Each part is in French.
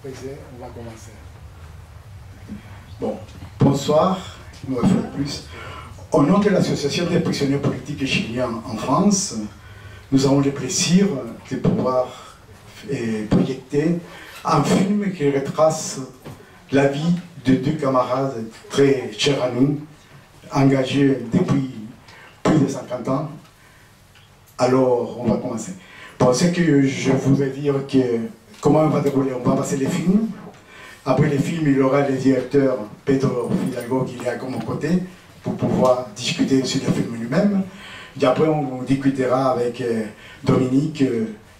On va commencer. Bon, bonsoir, une fois de plus. Au nom de l'Association des prisonniers politiques chiliens en France, nous avons le plaisir de pouvoir projeter un film qui retrace la vie de deux camarades très chers à nous, engagés depuis plus de 50 ans. Alors, on va commencer. Bon, ce que je voudrais dire, que comment on va dérouler, on va passer les films. Après les films, il y aura le directeur Pedro Fidalgo qui est à mon côté pour pouvoir discuter sur le film lui-même. Et après, on discutera avec Dominique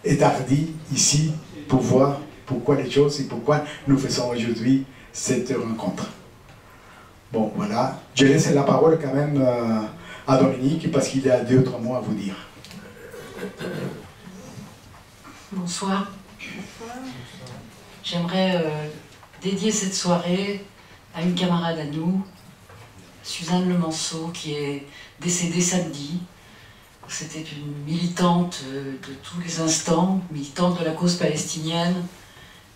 et Tardy ici pour voir pourquoi les choses et pourquoi nous faisons aujourd'hui cette rencontre. Bon, voilà. Je laisse la parole quand même à Dominique parce qu'il a 2 ou 3 mots à vous dire. Bonsoir. J'aimerais dédier cette soirée à une camarade à nous, Suzanne Lemanceau, qui est décédée samedi. C'était une militante de tous les instants, militante de la cause palestinienne,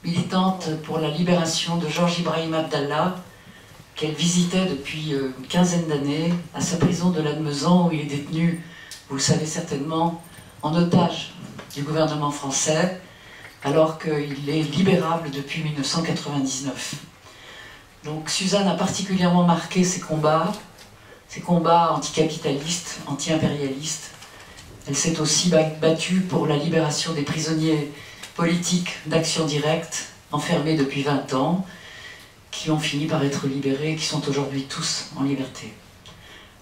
militante pour la libération de Georges Ibrahim Abdallah, qu'elle visitait depuis une quinzaine d'années à sa prison de Lannemezan, où il est détenu, vous le savez certainement, en otage du gouvernement français, alors qu'il est libérable depuis 1999. Donc Suzanne a particulièrement marqué ses combats anticapitalistes, anti-impérialistes. Elle s'est aussi battue pour la libération des prisonniers politiques d'Action Directe, enfermés depuis 20 ans, qui ont fini par être libérés et qui sont aujourd'hui tous en liberté.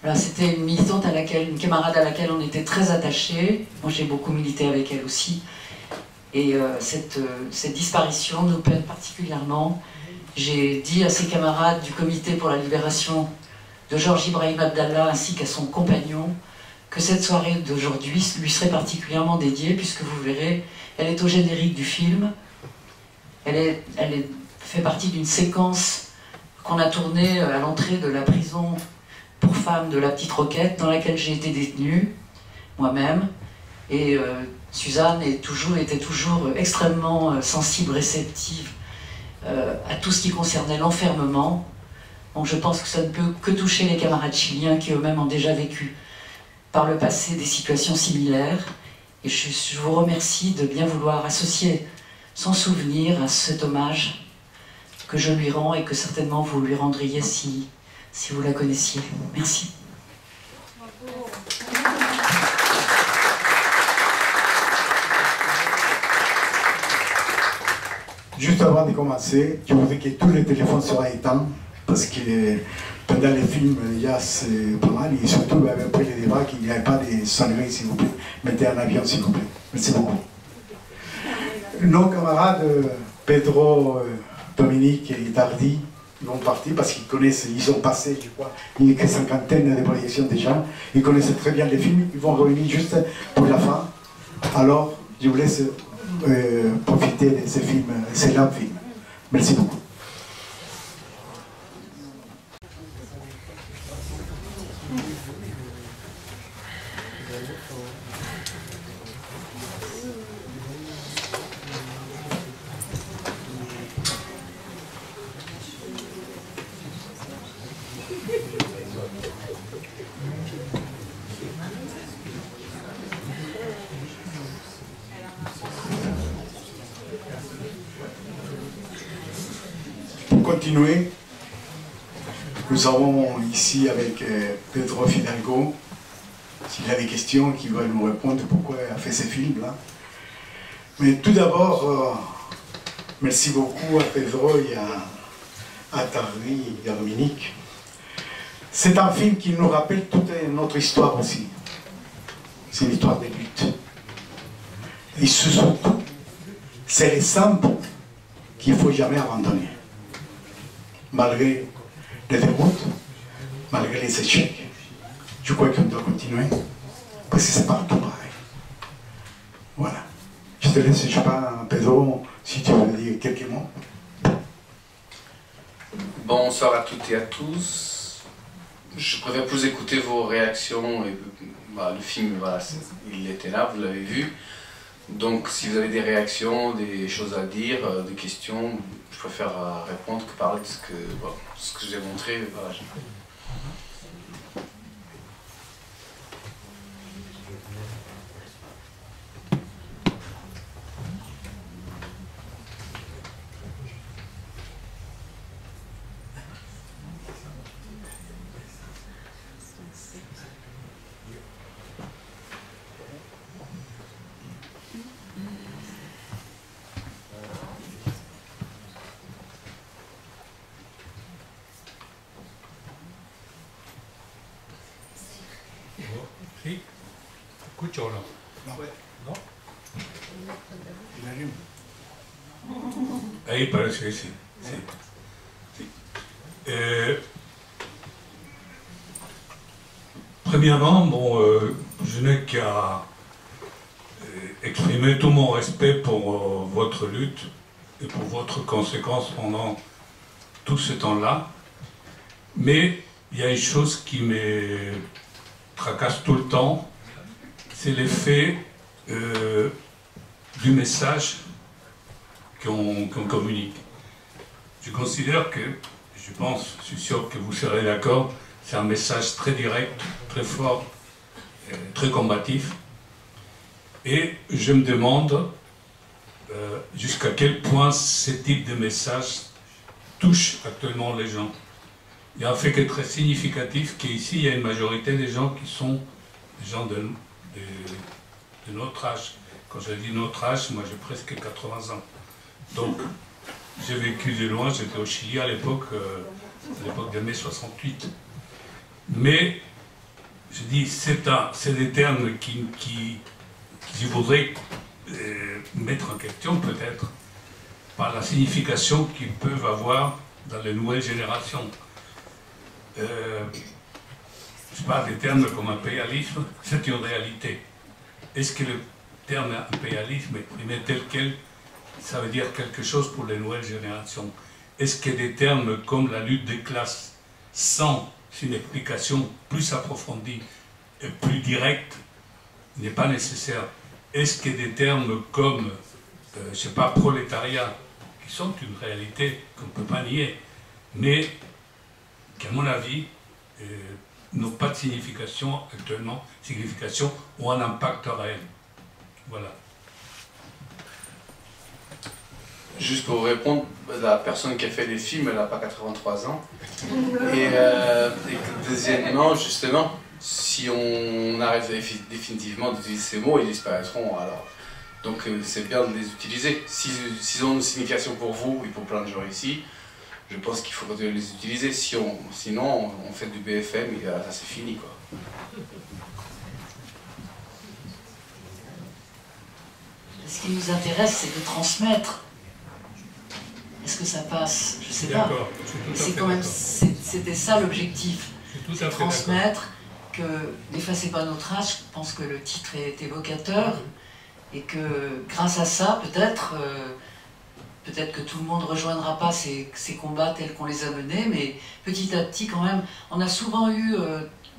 Voilà, c'était une militante une camarade à laquelle on était très attachés. Moi j'ai beaucoup milité avec elle aussi. Et cette disparition nous peine particulièrement. J'ai dit à ses camarades du comité pour la libération de Georges Ibrahim Abdallah ainsi qu'à son compagnon que cette soirée d'aujourd'hui lui serait particulièrement dédiée, puisque vous verrez, elle est au générique du film. Elle fait partie d'une séquence qu'on a tournée à l'entrée de la prison pour femmes de la Petite Roquette, dans laquelle j'ai été détenue, moi-même. Et Suzanne était toujours extrêmement sensible, réceptive à tout ce qui concernait l'enfermement. Donc je pense que ça ne peut que toucher les camarades chiliens qui eux-mêmes ont déjà vécu par le passé des situations similaires. Et je vous remercie de bien vouloir associer son souvenir à cet hommage que je lui rends et que certainement vous lui rendriez si vous la connaissiez. Merci. Juste avant de commencer, je voudrais que tous les téléphones soient éteints, parce que pendant les films, il y a pas mal, et surtout après les débats, qu'il n'y ait pas de sonneries, s'il vous plaît. Mettez un avion, s'il vous plaît. Merci beaucoup. Nos camarades Pedro, Dominique et Tardy vont partir parce qu'ils connaissent, ils ont passé, je crois, une cinquantaine de projections déjà. Ils connaissent très bien les films, ils vont revenir juste pour la fin. Alors, je vous laisse profiter de ce film, c'est l'un film. Merci beaucoup. Continuer. Nous avons ici avec Pedro Fidalgo, s'il a des questions, qui va nous répondre pourquoi il a fait ces films-là. Mais tout d'abord, merci beaucoup à Pedro et à Tardy et à Dominique. C'est un film qui nous rappelle toute notre histoire aussi. C'est une histoire de lutte. Et surtout, c'est les simples qu'il ne faut jamais abandonner. Malgré les déroutes, malgré les échecs, je crois qu'on doit continuer, parce que c'est partout pareil. Voilà. Je te laisse, je ne sais pas, Pedro, si tu veux dire quelques mots. Bonsoir à toutes et à tous. Je préfère plus écouter vos réactions. Et, le film, voilà, il était là, vous l'avez vu. Donc si vous avez des réactions, des choses à dire, des questions, je préfère répondre que parler de ce que j'ai montré. Voilà. Cucciolo. No. No? Il allume. Ahí parece que sí. Sí. Sí. Premièrement, bon, je n'ai qu'à exprimer tout mon respect pour votre lutte et pour votre conséquence pendant tout ce temps-là. Mais il y a une chose qui me tracasse tout le temps, c'est l'effet du message qu'on communique. Je considère que, je suis sûr que vous serez d'accord, c'est un message très direct, très fort, très combatif. Et je me demande jusqu'à quel point ce type de message touche actuellement les gens. Il y a un fait qui est très significatif, qu'ici, il y a une majorité des gens qui sont des gens de notre âge. Quand je dis notre âge, moi j'ai presque 80 ans. Donc, j'ai vécu de loin, j'étais au Chili à l'époque de mai 68. Mais, je dis, c'est des termes qui je voudrais mettre en question peut-être par la signification qu'ils peuvent avoir dans les nouvelles générations. Je parle des termes comme impérialisme, c'est une réalité. Est-ce que le terme impérialisme exprimé tel quel, ça veut dire quelque chose pour les nouvelles générations? Est-ce que des termes comme la lutte des classes, sans une explication plus approfondie et plus directe, n'est pas nécessaire? Est-ce que des termes comme, je ne sais pas, prolétariat, qui sont une réalité qu'on ne peut pas nier, mais qui, à mon avis, n'ont pas de signification actuellement, ou un impact réel. Voilà. Juste pour répondre, la personne qui a fait les films, elle n'a pas 83 ans. Et deuxièmement, justement, si on arrête définitivement d'utiliser ces mots, ils disparaîtront alors. Donc c'est bien de les utiliser. S'ils ont une signification pour vous et pour plein de gens ici, je pense qu'il faut les utiliser. Sinon, on fait du BFM et là, c'est fini, quoi. Ce qui nous intéresse, c'est de transmettre. Est-ce que ça passe? Je ne sais pas. C'est quand même, c'était ça l'objectif. C'est transmettre que n'effacez pas notre âge. Je pense que le titre est évocateur et que grâce à ça, peut-être que tout le monde ne rejoindra pas ces combats tels qu'on les a menés, mais petit à petit quand même, on a souvent eu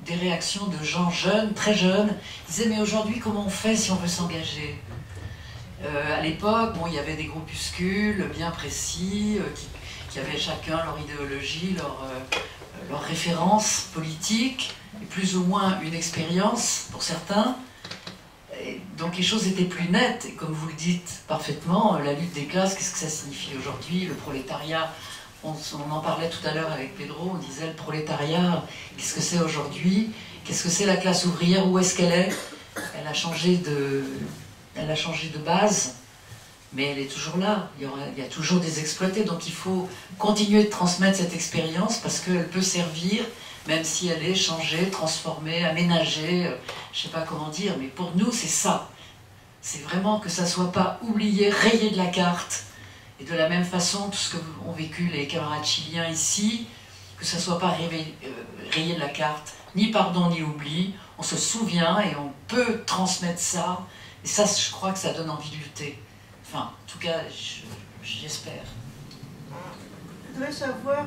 des réactions de gens jeunes, très jeunes, ils disaient mais aujourd'hui comment on fait si on veut s'engager? À l'époque, bon, il y avait des groupuscules bien précis, qui avaient chacun leur idéologie, leur référence politique, et plus ou moins une expérience pour certains. Et donc les choses étaient plus nettes, et comme vous le dites parfaitement, la lutte des classes, qu'est-ce que ça signifie aujourd'hui? Le prolétariat, on en parlait tout à l'heure avec Pedro, on disait le prolétariat, qu'est-ce que c'est aujourd'hui? Qu'est-ce que c'est la classe ouvrière? Où est-ce qu'elle est? Elle a changé de base, mais elle est toujours là. Il y a toujours des exploités, donc il faut continuer de transmettre cette expérience parce qu'elle peut servir, même si elle est changée, transformée, aménagée, je ne sais pas comment dire, mais pour nous c'est ça. C'est vraiment que ça ne soit pas oublié, rayé de la carte, et de la même façon, tout ce qu'ont vécu les camarades chiliens ici, que ça ne soit pas rayé de la carte, ni pardon ni oubli, on se souvient et on peut transmettre ça. Et ça, je crois que ça donne envie de lutter. Enfin, en tout cas, j'espère. Je voudrais savoir...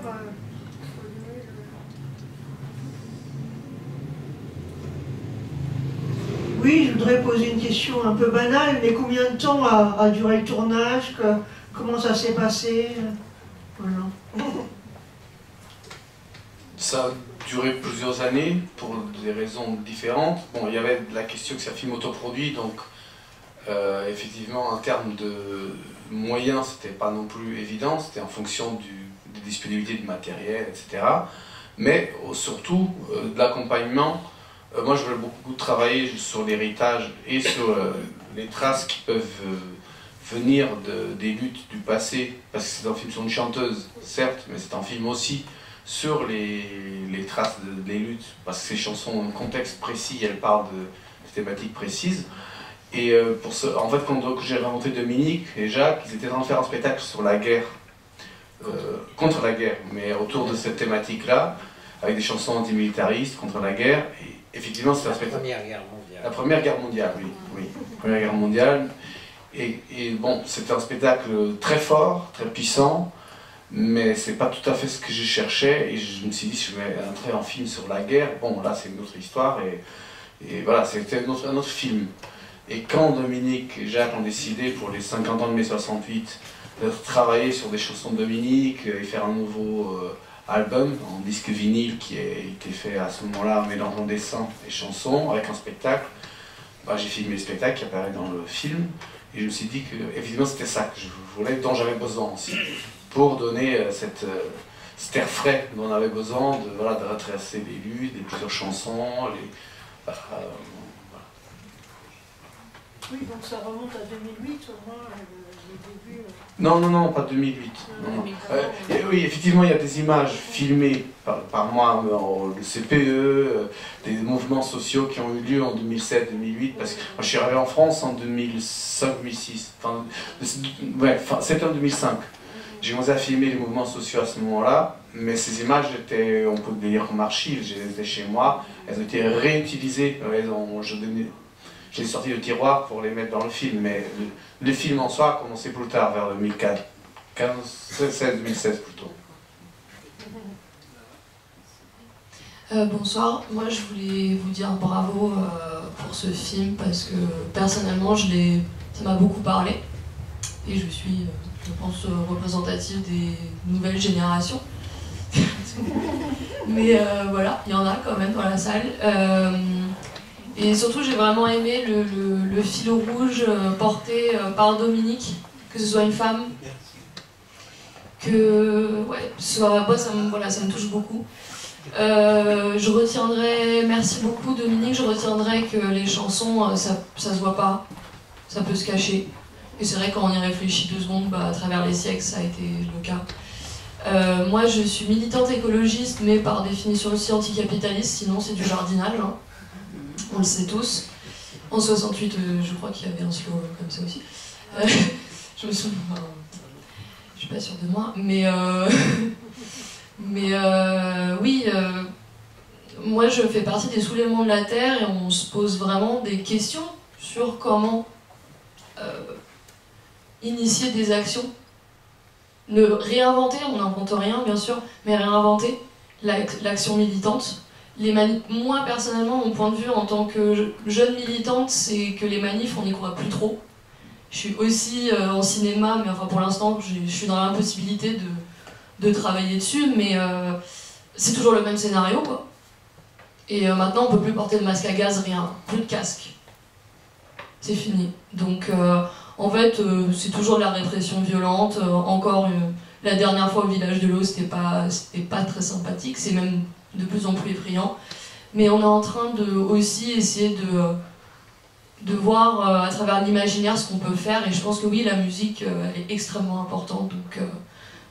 Oui, je voudrais poser une question un peu banale, mais combien de temps a duré le tournage? Comment ça s'est passé? Voilà. Ça a duré plusieurs années pour des raisons différentes. Bon, il y avait la question que c'est un film autoproduit, donc effectivement, en termes de moyens, c'était pas non plus évident, c'était en fonction des disponibilités du matériel, etc. Mais surtout, de l'accompagnement. Moi, je voulais beaucoup travailler sur l'héritage et sur les traces qui peuvent venir des luttes du passé, parce que c'est un film sur une chanteuse, certes, mais c'est un film aussi sur les traces des luttes, parce que ces chansons ont un contexte précis, elles parlent de thématiques précises. Et en fait, quand j'ai rencontré Dominique et Jacques, ils étaient en train de faire un spectacle sur la guerre, contre la guerre, mais autour de cette thématique-là, avec des chansons antimilitaristes contre la guerre. Et effectivement, c'est un spectacle. La Première Guerre mondiale. La Première Guerre mondiale, oui. La Première Guerre mondiale. Et bon, c'était un spectacle très fort, très puissant, mais c'est pas tout à fait ce que je cherchais. Et je me suis dit, si je vais entrer en film sur la guerre, bon, là, c'est une autre histoire. Et voilà, c'était un autre film. Et quand Dominique et Jacques ont décidé, pour les 50 ans de mai 68, de travailler sur des chansons de Dominique et faire un nouveau album en disque vinyle qui a été fait à ce moment-là en mélangeant dessins et chansons avec un spectacle, bah, j'ai filmé le spectacle qui apparaît dans le film. Et je me suis dit que, évidemment, c'était ça que je voulais, dont j'avais besoin aussi, pour donner cet air frais dont on avait besoin, de retracer les luttes, des plusieurs chansons, voilà. Oui, donc ça remonte à 2008 au moins, les débuts. Non, pas 2008. Non. Oui, effectivement, il y a des images filmées par moi, le CPE, des mouvements sociaux qui ont eu lieu en 2007-2008, parce que moi, je suis arrivé en France en 2005-2006, enfin, septembre 2005. J'ai commencé à filmer les mouvements sociaux à ce moment-là, mais ces images étaient, on peut les lire comme archives, je les ai chez moi, elles ont été réutilisées, je les ai sorties du tiroir pour les mettre dans le film, mais le film en soi a commencé plus tard, vers 2004, 2016 plutôt. Bonsoir, moi je voulais vous dire bravo pour ce film parce que personnellement ça m'a beaucoup parlé et je suis, je pense, représentative des nouvelles générations. Mais voilà, il y en a quand même dans la salle. Et surtout, j'ai vraiment aimé le fil rouge porté par Dominique, que ce soit une femme, que ouais, moi, ça me touche beaucoup. Je retiendrai, merci beaucoup Dominique, je retiendrai que les chansons, ça se voit pas, ça peut se cacher. Et c'est vrai, quand on y réfléchit 2 secondes, bah, à travers les siècles, ça a été le cas. Moi, je suis militante écologiste, mais par définition aussi anticapitaliste, sinon c'est du jardinage. Hein. On le sait tous. En 68, je crois qu'il y avait un slow comme ça aussi. Je me souviens, je suis pas sûre de moi, mais oui, moi je fais partie des soulèvements de la Terre et on se pose vraiment des questions sur comment initier des actions. Ne réinventer, on n'invente rien bien sûr, mais réinventer l'action militante. Moi personnellement, mon point de vue en tant que jeune militante, c'est que les manifs, on n'y croit plus trop. Je suis aussi en cinéma, mais enfin pour l'instant, je suis dans l'impossibilité de travailler dessus, mais c'est toujours le même scénario, quoi. Et maintenant, on peut plus porter de masque à gaz, rien, plus de casque. C'est fini. Donc, en fait, c'est toujours de la répression violente. Encore, la dernière fois au village de l'eau, c'était pas très sympathique, c'est même de plus en plus effrayant. Mais on est en train de aussi essayer de voir à travers l'imaginaire ce qu'on peut faire, et je pense que oui, la musique elle est extrêmement importante. Donc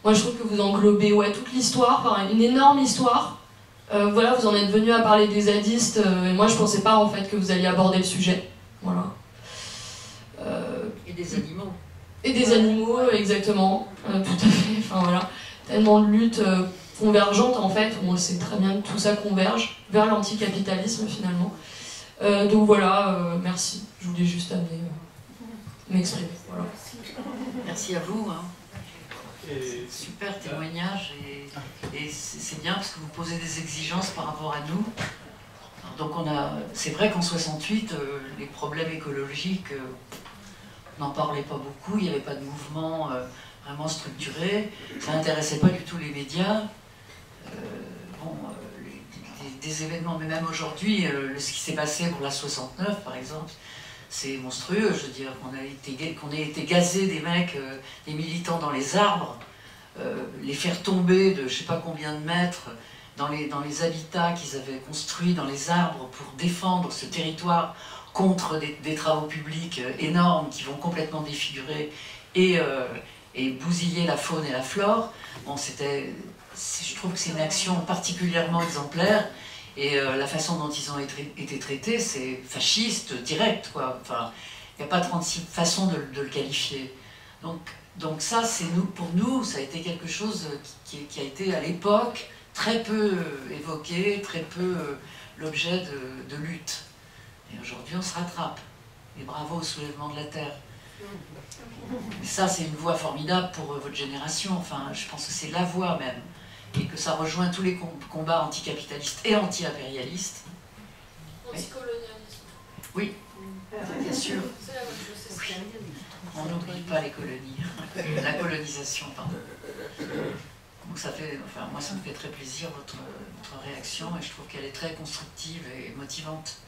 moi je trouve que vous englobez toute l'histoire, enfin, une énorme histoire. Voilà, vous en êtes venu à parler des zadistes, et moi je pensais pas en fait que vous alliez aborder le sujet. Voilà. Et des animaux. Et des animaux, exactement, tout à fait. Enfin voilà, tellement de luttes convergentes en fait, on sait très bien que tout ça converge vers l'anticapitalisme finalement. Donc voilà, merci. Je voulais juste m'exprimer. Voilà. Merci à vous. Hein. Super témoignage et c'est bien parce que vous posez des exigences par rapport à nous. Alors donc c'est vrai qu'en 68, les problèmes écologiques, on n'en parlait pas beaucoup, il n'y avait pas de mouvement vraiment structuré, ça n'intéressait pas du tout les médias. Des événements, mais même aujourd'hui, ce qui s'est passé pour la 69 par exemple, c'est monstrueux. Je veux dire qu'on ait été gazés des mecs, des militants dans les arbres, les faire tomber de je sais pas combien de mètres dans les habitats qu'ils avaient construits dans les arbres pour défendre ce territoire contre des travaux publics énormes qui vont complètement défigurer et bousiller la faune et la flore. Bon, je trouve que c'est une action particulièrement exemplaire. Et la façon dont ils ont été traités, c'est fasciste, direct, quoi. Enfin, il n'y a pas 36 façons de le qualifier. Donc ça, pour nous, ça a été quelque chose qui a été à l'époque très peu évoqué, très peu l'objet de lutte. Et aujourd'hui, on se rattrape. Et bravo au soulèvement de la Terre. Et ça, c'est une voie formidable pour votre génération. Enfin, je pense que c'est la voie même. Et que ça rejoint tous les combats anticapitalistes et anti-impérialistes. Anticolonialisme. Oui, bien sûr. C'est la même chose. Oui. On n'oublie pas les colonies. La colonisation, pardon. Donc moi, ça me fait très plaisir votre réaction et je trouve qu'elle est très constructive et motivante.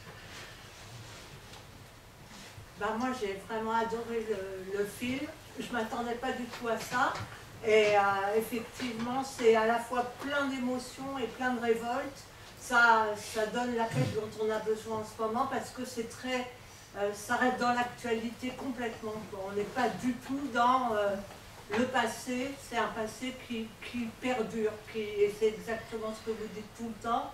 Moi, j'ai vraiment adoré le film. Je ne m'attendais pas du tout à ça. Et effectivement, c'est à la fois plein d'émotions et plein de révoltes. Ça donne la paix dont on a besoin en ce moment parce que c'est très... ça reste dans l'actualité complètement. On n'est pas du tout dans le passé. C'est un passé qui perdure. Et c'est exactement ce que vous dites tout le temps.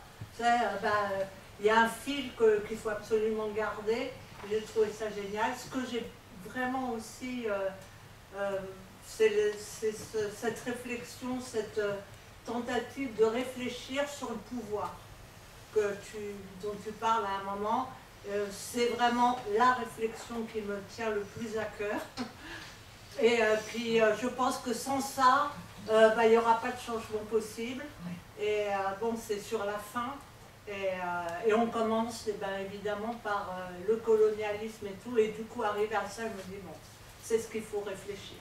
Il y a un fil qu'il faut absolument garder. J'ai trouvé ça génial. Ce que j'ai vraiment aussi... c'est cette réflexion, cette tentative de réfléchir sur le pouvoir dont tu parles à un moment. C'est vraiment la réflexion qui me tient le plus à cœur. Et puis je pense que sans ça, il n'y aura pas de changement possible. Et bon, c'est sur la fin. Et on commence évidemment par le colonialisme et tout. Et du coup, arrivé à ça, je me dis, bon, c'est ce qu'il faut réfléchir.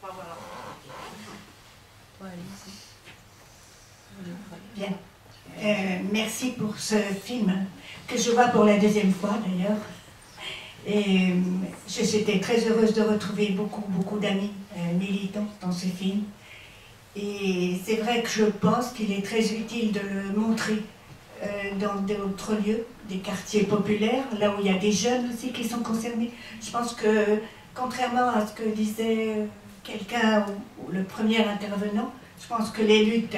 Enfin, voilà. Bien. Merci pour ce film, que je vois pour la deuxième fois d'ailleurs. Et j'étais très heureuse de retrouver beaucoup d'amis militants dans ce film. Et c'est vrai que je pense qu'il est très utile de le montrer dans d'autres lieux, des quartiers populaires, là où il y a des jeunes aussi qui sont concernés. Je pense que, contrairement à ce que disait quelqu'un ou le premier intervenant, je pense que les luttes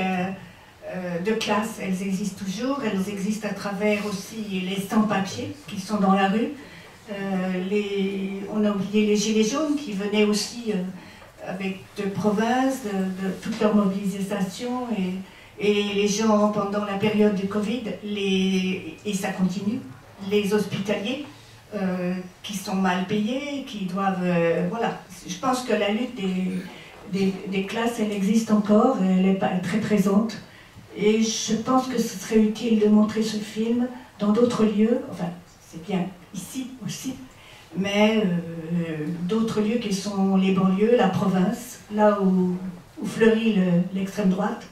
de classe, elles existent toujours, elles existent à travers aussi les sans-papiers qui sont dans la rue. On a oublié les gilets jaunes qui venaient aussi avec de province, de toute leur mobilisation et les gens pendant la période du Covid, et ça continue, les hospitaliers qui sont mal payés, qui doivent... voilà, je pense que la lutte des classes, elle existe encore, elle est très présente. Et je pense que ce serait utile de montrer ce film dans d'autres lieux, enfin, c'est bien ici aussi, mais d'autres lieux qui sont les banlieues, la province, là où fleurit l'extrême droite.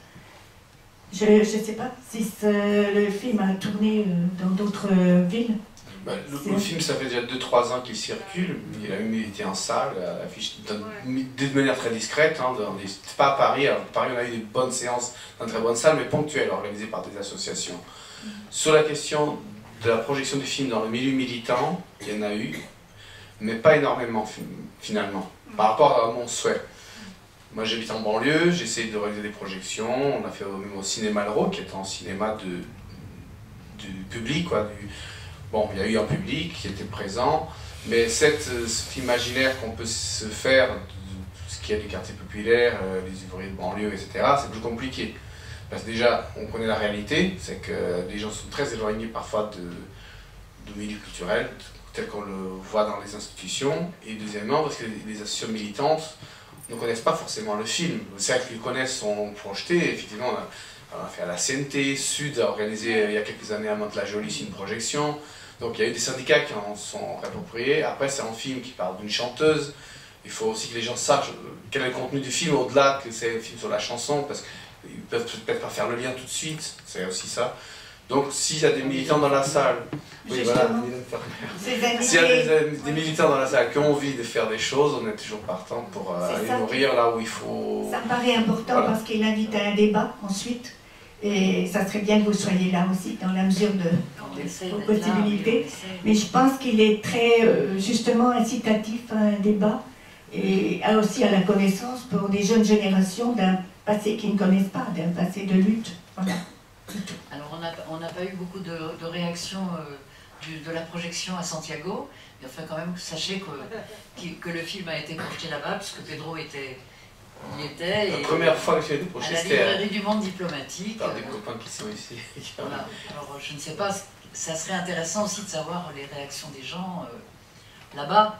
Je ne sais pas si le film a tourné dans d'autres villes. Le film, ça fait déjà 2-3 ans qu'il circule. Il a même été en salle, affiché de manière très discrète. Hein, c'est pas à Paris. Alors, à Paris, on a eu des bonnes séances dans de très bonnes salles, mais ponctuelles, organisées par des associations. Sur la question de la projection du film dans le milieu militant, il y en a eu, mais pas énormément finalement, par rapport à mon souhait. Moi, j'habite en banlieue, j'essaie de réaliser des projections. On a fait même au cinéma Le Roc, qui est un cinéma du public, quoi. Bon, il y a eu un public qui était présent, mais cet imaginaire qu'on peut se faire de ce qu'il y a du quartier populaire, les ouvriers de banlieue, etc., c'est plus compliqué. Parce que déjà, on connaît la réalité, c'est que les gens sont très éloignés parfois de milieu culturel, tel qu'on le voit dans les institutions. Et deuxièmement, parce que les associations militantes ne connaissent pas forcément le film. Celles qu'ils connaissent sont projetées, effectivement, On a fait à la CNT, Sud a organisé il y a quelques années à Mantes-la-Jolie une projection. Donc il y a eu des syndicats qui en sont réappropriés. Après c'est un film qui parle d'une chanteuse. Il faut aussi que les gens sachent quel est le contenu du film, au-delà que c'est un film sur la chanson, parce qu'ils peuvent peut-être pas faire le lien tout de suite, c'est aussi ça. Donc s'il y a des militants dans la salle, oui, voilà, s'il y a des militants dans la salle qui ont envie de faire des choses, on est toujours partant pour aller nourrir là où il faut. Ça me paraît important, voilà. Parce qu'il invite à un débat ensuite, et ça serait bien que vous soyez là aussi dans la mesure de vos possibilités. Mais je pense qu'il est très justement incitatif à un débat et aussi à la connaissance pour des jeunes générations d'un passé qu'ils ne connaissent pas, d'un passé de lutte. Voilà. Alors on n'a pas eu beaucoup de réactions de la projection à Santiago, mais enfin quand même sachez que le film a été projeté là-bas, puisque Pedro y était. La première fois que j'ai été projeté, c'était à la librairie du Monde diplomatique. Par des copains qui sont ici. Voilà. Alors je ne sais pas, ça serait intéressant aussi de savoir les réactions des gens là-bas,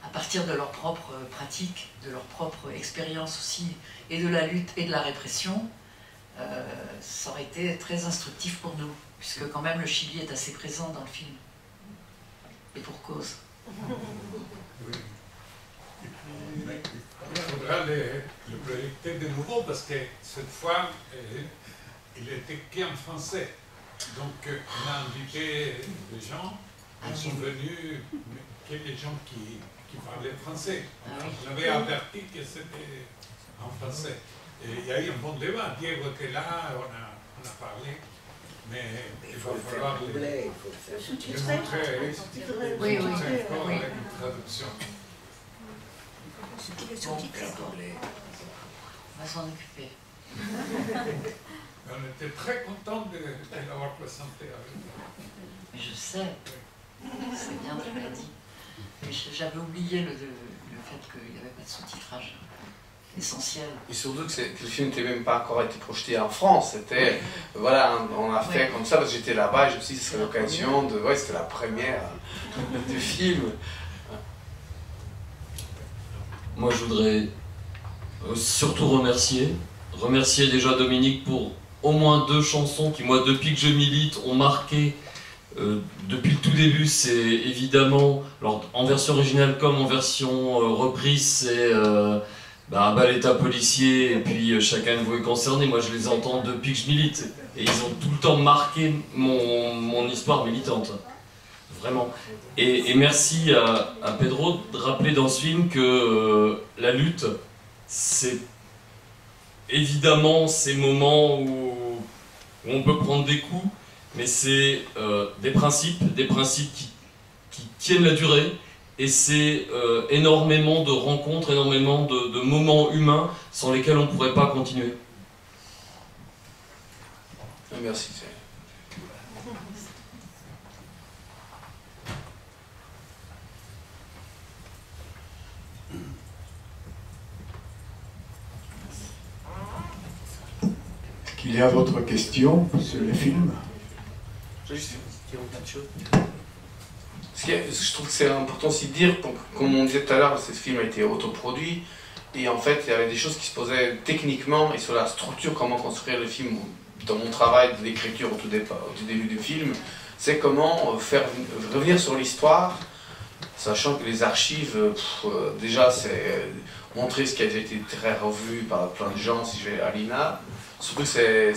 à partir de leur propre pratique, de leur propre expérience aussi, et de la lutte et de la répression. Ça aurait été très instructif pour nous, puisque quand même le Chili est assez présent dans le film. Et pour cause. Oui. Il faudra le projeter de nouveau, parce que cette fois, il était qu'en français. Donc on a invité des gens, ils sont venus, que des gens qui parlaient français. On avait averti que c'était en français. Et il y a eu un bon débat. Diego était là, on a parlé, mais il va falloir le montrer. Oui, encore avec une traduction. On va s'en occuper. On était très contents de l'avoir présenté avec nous. Je sais, c'est bien, tu l'as dit. Mais j'avais oublié le fait qu'il n'y avait pas de sous-titrage. Essentiel. Et surtout que le film n'était même pas encore été projeté en France. C'était, voilà, on a fait comme ça parce que j'étais là-bas et je me suis dit que ce serait l'occasion de. Ouais, c'était la première du film. Moi, je voudrais surtout remercier déjà Dominique pour au moins 2 chansons qui, moi, depuis que je milite, ont marqué. Depuis le tout début, c'est évidemment, alors, en version originale comme en version reprise, c'est Baletta policier et puis Chacun de vous est concerné. Moi je les entends depuis que je milite et ils ont tout le temps marqué mon histoire militante, vraiment. Et merci à Pedro de rappeler dans ce film que la lutte, c'est évidemment ces moments où on peut prendre des coups, mais c'est des principes qui tiennent la durée. Et c'est énormément de rencontres, énormément de moments humains sans lesquels on ne pourrait pas continuer. Merci. Est-ce qu'il y a d'autres questions sur le film? Je vais juste dire une petite chose. Je trouve que c'est important aussi de dire, comme on disait tout à l'heure, ce film a été autoproduit, et en fait il y avait des choses qui se posaient techniquement et sur la structure, comment construire le film. Dans mon travail de l'écriture au tout début du film, c'est comment faire revenir sur l'histoire, sachant que les archives, déjà c'est montrer ce qui a été très revu par plein de gens, si je vais à l'INA, surtout que c'est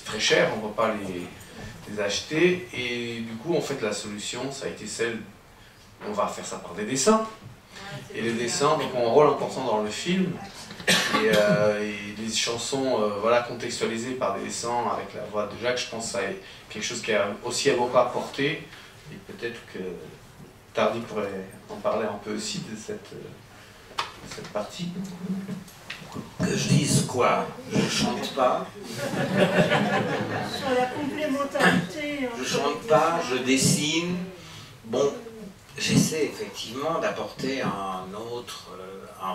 très cher, on ne peut pas les acheter, et du coup en fait la solution ça a été celle, on va faire ça par des dessins, et les dessins donc, ont un rôle important dans le film, et les chansons voilà, contextualisées par des dessins avec la voix de Jacques, je pense que c'est quelque chose qui a aussi beaucoup apporté, et peut-être que Tardy pourrait en parler un peu aussi de cette partie. Que je dise quoi? Je chante pas. Sur la complémentarité. Je chante pas, je dessine. Bon, j'essaie effectivement d'apporter un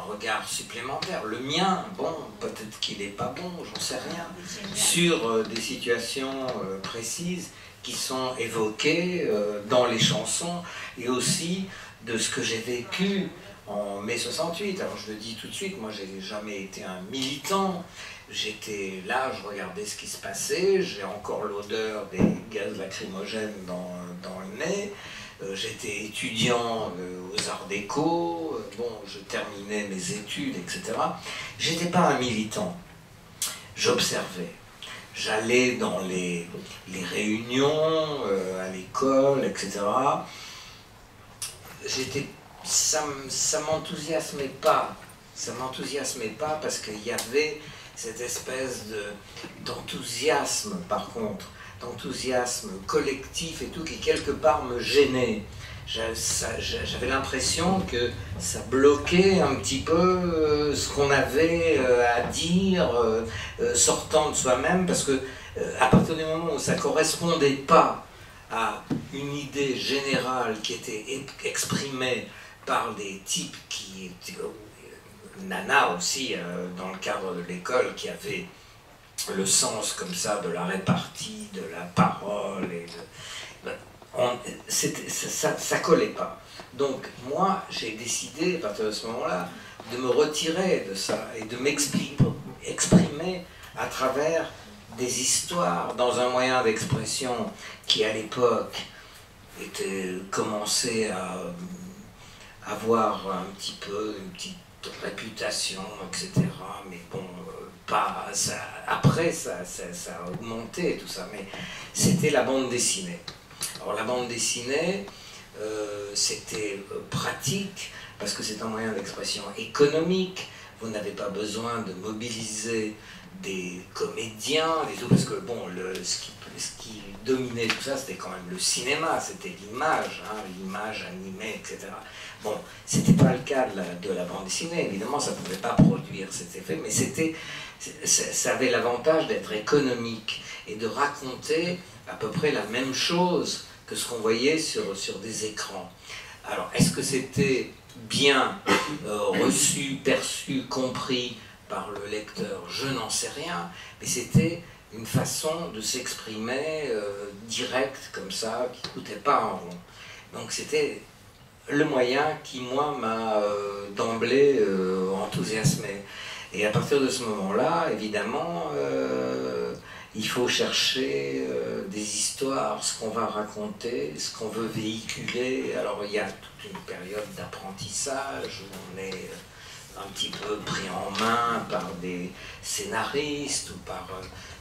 regard supplémentaire. Le mien, bon, peut-être qu'il n'est pas bon, j'en sais rien. Sur des situations précises qui sont évoquées dans les chansons et aussi de ce que j'ai vécu en mai 68. Alors je le dis tout de suite, moi j'ai jamais été un militant. J'étais là, je regardais ce qui se passait, j'ai encore l'odeur des gaz lacrymogènes dans le nez. J'étais étudiant aux Arts Déco, bon, je terminais mes études, etc. J'étais pas un militant, j'observais. J'allais dans les réunions, à l'école, etc. Ça m'enthousiasmait pas. Ça m'enthousiasmait pas parce qu'il y avait cette espèce d'enthousiasme, par contre, d'enthousiasme collectif et tout, qui quelque part me gênait. J'avais l'impression que ça bloquait un petit peu ce qu'on avait à dire, sortant de soi-même, parce que à partir du moment où ça ne correspondait pas à une idée générale qui était exprimée par des types qui étaient, Nana aussi, dans le cadre de l'école, qui avait le sens comme ça de la répartie, de la parole, et ça collait pas. Donc moi, j'ai décidé, à partir de ce moment-là, de me retirer de ça et de m'exprimer à travers des histoires dans un moyen d'expression qui, à l'époque, commençait à avoir un petit peu une petite réputation, etc. Mais bon, pas ça. Après, ça a augmenté tout ça. Mais c'était la bande dessinée. Alors la bande dessinée, c'était pratique parce que c'est un moyen d'expression économique. Vous n'avez pas besoin de mobiliser des comédiens et tout, parce que bon, ce qui dominait tout ça, c'était quand même le cinéma, c'était l'image, hein, l'image animée, etc. Bon, c'était pas le cas de la bande dessinée, évidemment, ça ne pouvait pas produire cet effet, mais ça avait l'avantage d'être économique et de raconter à peu près la même chose que ce qu'on voyait sur des écrans. Alors, est-ce que c'était bien reçu, perçu, compris par le lecteur? Je n'en sais rien, mais c'était une façon de s'exprimer direct, comme ça, qui ne coûtait pas un rond. Donc c'était le moyen qui, moi, m'a d'emblée enthousiasmé. Et à partir de ce moment-là, évidemment, il faut chercher des histoires, ce qu'on va raconter, ce qu'on veut véhiculer. Alors il y a toute une période d'apprentissage où on est un petit peu pris en main par des scénaristes ou par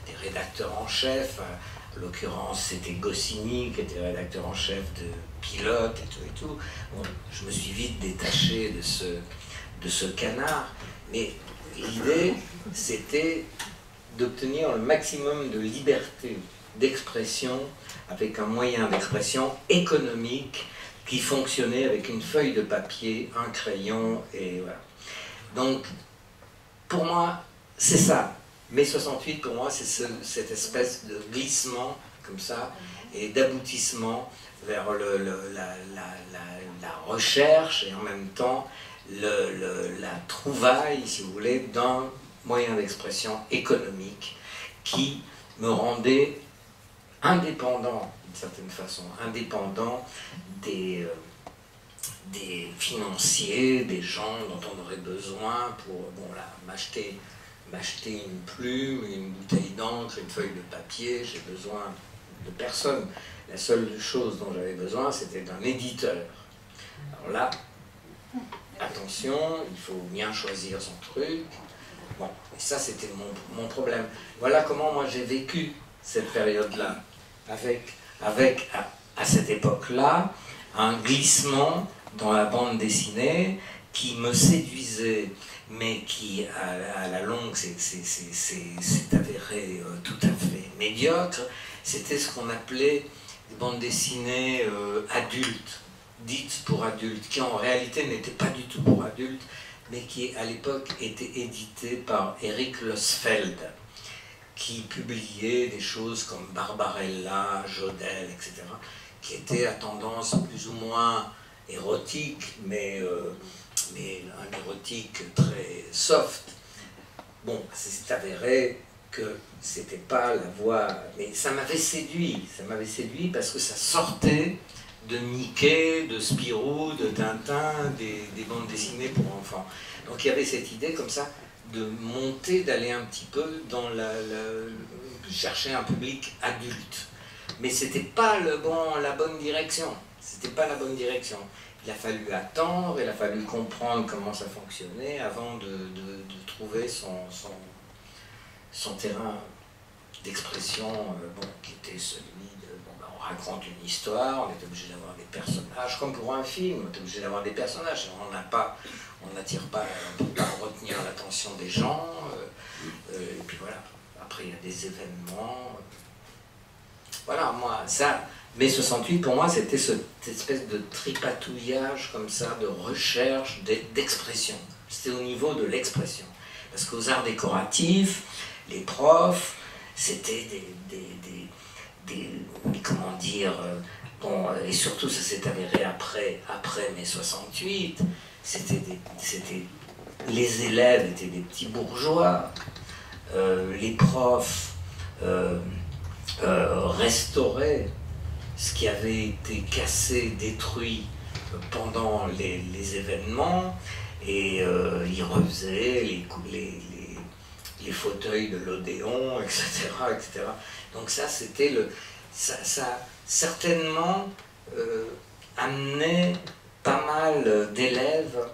des rédacteurs en chef. En l'occurrence, c'était Goscinny qui était rédacteur en chef de Pilote et tout. Bon, je me suis vite détaché de ce canard. Mais l'idée, c'était d'obtenir le maximum de liberté d'expression avec un moyen d'expression économique qui fonctionnait avec une feuille de papier, un crayon, et voilà. Donc, pour moi, c'est ça. Mai 68, pour moi, c'est cette espèce de glissement, comme ça, et d'aboutissement vers la recherche, et en même temps, la trouvaille, si vous voulez, d'un moyen d'expression économique qui me rendait indépendant, d'une certaine façon, indépendant des financiers, des gens dont on aurait besoin pour m'acheter une plume, une bouteille d'encre, une feuille de papier. J'ai besoin de personne. La seule chose dont j'avais besoin, c'était d'un éditeur. Alors là, attention, il faut bien choisir son truc. Bon, et ça c'était mon problème. Voilà comment moi j'ai vécu cette période-là, avec à cette époque-là, un glissement dans la bande dessinée qui me séduisait, mais qui à la longue s'est avéré tout à fait médiocre. C'était ce qu'on appelait des bandes dessinées adultes, dites pour adultes, qui en réalité n'étaient pas du tout pour adultes, mais qui à l'époque étaient éditées par Eric Losfeld, qui publiait des choses comme Barbarella, Jodelle, etc., qui étaient à tendance plus ou moins érotique, mais un érotique très soft. Bon, c'est avéré que c'était pas la voie, mais ça m'avait séduit parce que ça sortait de Mickey, de Spirou, de Tintin, des bandes dessinées pour enfants. Donc il y avait cette idée comme ça de monter, d'aller un petit peu dans chercher un public adulte. Mais c'était pas la bonne direction. C'était pas la bonne direction. Il a fallu attendre, il a fallu comprendre comment ça fonctionnait avant de trouver son terrain d'expression qui était celui de... on raconte une histoire, on est obligé d'avoir des personnages, comme pour un film, on est obligé d'avoir des personnages. On n'attire pas, on ne peut pas retenir l'attention des gens, et puis voilà. Après, il y a des événements. Voilà, moi, ça... Mai 68, pour moi, c'était cette espèce de tripatouillage comme ça, de recherche, d'expression. C'était au niveau de l'expression. Parce qu'aux arts décoratifs, les profs, c'était comment dire, bon, et surtout ça s'est avéré après mai 68, les élèves étaient des petits bourgeois, les profs restauraient ce qui avait été cassé, détruit pendant les événements, et ils refaisaient les fauteuils de l'Odéon, etc., etc. Donc ça, c'était ça certainement amenait pas mal d'élèves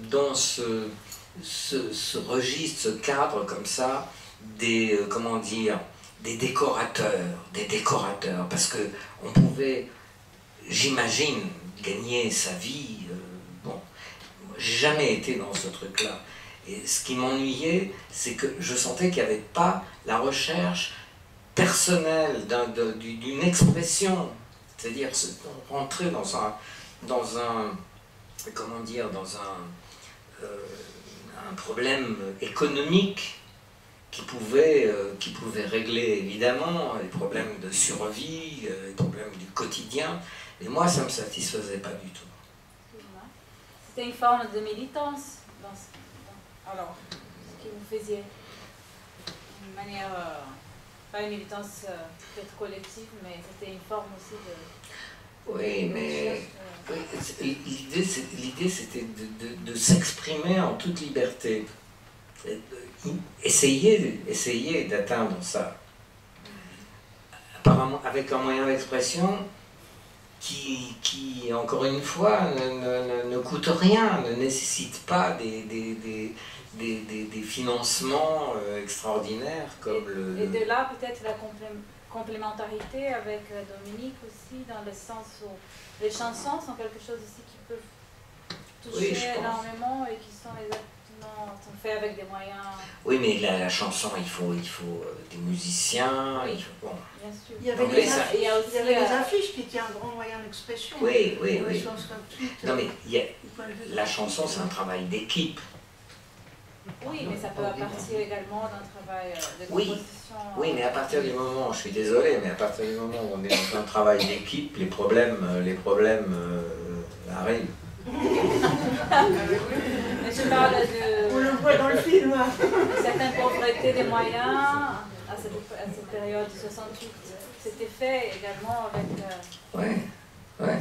dans ce registre, ce cadre comme ça, comment dire, des décorateurs, parce que on pouvait, j'imagine, gagner sa vie. Bon, j'ai jamais été dans ce truc-là. Et ce qui m'ennuyait, c'est que je sentais qu'il n'y avait pas la recherche personnelle d'une expression, c'est-à-dire rentrer dans un comment dire, dans un problème économique qui pouvait régler évidemment les problèmes de survie, les problèmes du quotidien. Et moi, ça ne me satisfaisait pas du tout. C'était une forme de militance alors, ce que vous faisiez, une manière, pas une militance peut-être collective, mais c'était une forme aussi de... Oui, mais l'idée c'était de s'exprimer en toute liberté. Essayer d'atteindre ça. Apparemment, avec un moyen d'expression qui, encore une fois, ne coûte rien, ne nécessite pas des financements extraordinaires comme le... Et de là, peut-être la complémentarité avec Dominique aussi, dans le sens où les chansons sont quelque chose aussi qui peut toucher énormément et qui sont fait avec des moyens... Oui, mais la chanson, il faut des musiciens, oui. Il faut... Bon. Bien sûr. Il y avait les affiches qui étaient un grand moyen d'expression. Oui. Non, mais la chanson, c'est un travail d'équipe. Oui, mais ça peut partir également d'un travail de composition. Oui, mais à partir du moment, je suis désolé, mais à partir du moment où on est dans un travail d'équipe, les problèmes arrivent. Mais je parle de... On le voit dans le film. Certaines pauvretés des moyens à cette période de 68. C'était fait également avec... Oui.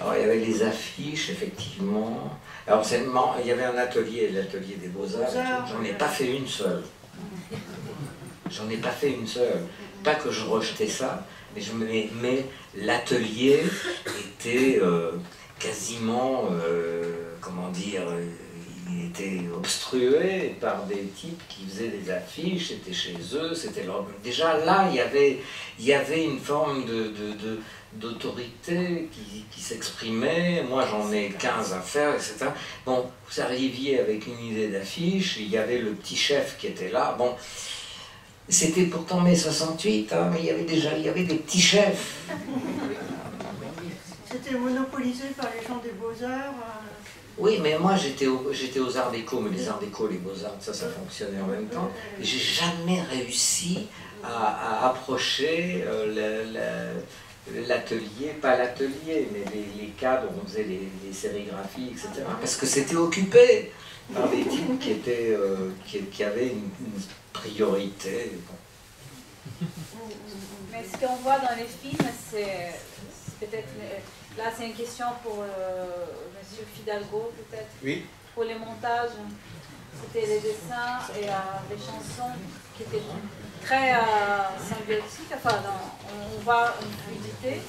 Alors il y avait les affiches, effectivement. Alors il y avait un atelier, l'atelier des Beaux-Arts. J'en ai pas fait une seule. Pas que je rejetais ça, mais l'atelier était quasiment, comment dire, il était obstrué par des types qui faisaient des affiches, c'était chez eux, c'était leur... Déjà là, il y avait une forme d'autorité qui s'exprimait. Moi, j'en ai 15 à faire, etc. Bon, vous arriviez avec une idée d'affiche, il y avait le petit chef qui était là. Bon, c'était pourtant mai 68, hein, mais il y avait des petits chefs. C'était monopolisé par les gens des Beaux-Arts. Oui, mais moi j'étais aux Arts Déco, mais les Arts Déco, les Beaux-Arts, ça fonctionnait en même temps. Et j'ai jamais réussi à approcher l'atelier, pas l'atelier, mais les cadres où on faisait les sérigraphies, etc. Parce que c'était occupé par des types qui avaient une priorité. Mais ce qu'on voit dans les films, c'est peut-être là c'est une question pour Monsieur Fidalgo peut-être. Oui. Pour les montages, c'était les dessins et les chansons qui étaient très symbiotiques, enfin on voit une fluidité.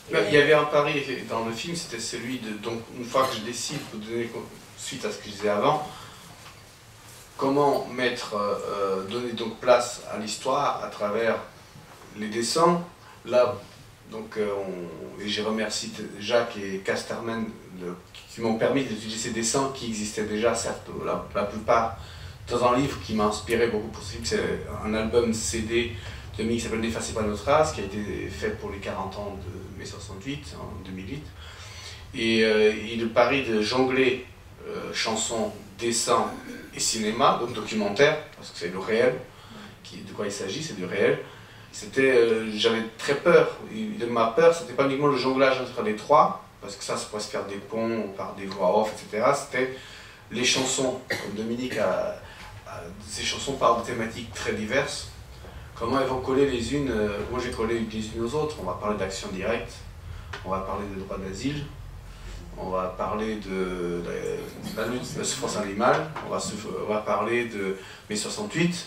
Il y avait un pari dans le film, c'était celui de, donc une fois que je décide, pour donner suite à ce que je disais avant, comment donner donc place à l'histoire à travers les dessins. Là, donc, et je remercie Jacques et Casterman qui m'ont permis d'utiliser ces dessins qui existaient déjà, certes, la plupart, dans un livre qui m'a inspiré beaucoup pour ce film, c'est un album CD de qui s'appelle N'effacez pas notre race, qui a été fait pour les 40 ans de mai 68, en 2008. Et le pari de jongler chansons, dessins et cinéma, donc documentaire, parce que c'est le réel, de quoi il s'agit, c'est du réel. J'avais très peur, de ma peur, c'était pas uniquement le jonglage entre les trois, parce que ça pourrait se faire des ponts par des voix off, etc. C'était les chansons, comme Dominique ces chansons parlent de thématiques très diverses. Comment elles vont coller les unes, moi j'ai collé les unes aux autres. On va parler d'action directe, on va parler de droit d'asile, on va parler de la lutte de la souffrance animale, on va parler de mai 68,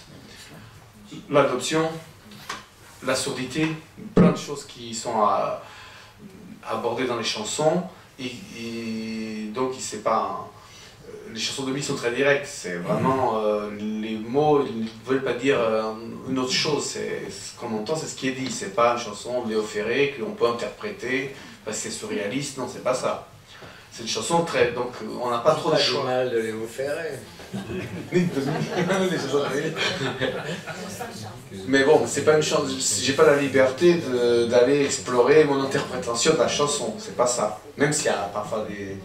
l'adoption, la surdité, plein de choses qui sont abordées dans les chansons. Et donc c'est pas les chansons de Mick sont très directes, c'est vraiment les mots ne veulent pas dire une autre chose, ce qu'on entend c'est ce qui est dit, c'est pas une chanson de Léo Ferré que l'on peut interpréter parce que c'est surréaliste, non c'est pas ça. C'est une chanson très, donc on n'a pas trop de choix. Mal de Léo Ferré. Mais bon, c'est pas une chanson, j'ai pas la liberté d'aller explorer mon interprétation de la chanson, c'est pas ça. Même s'il y a parfois des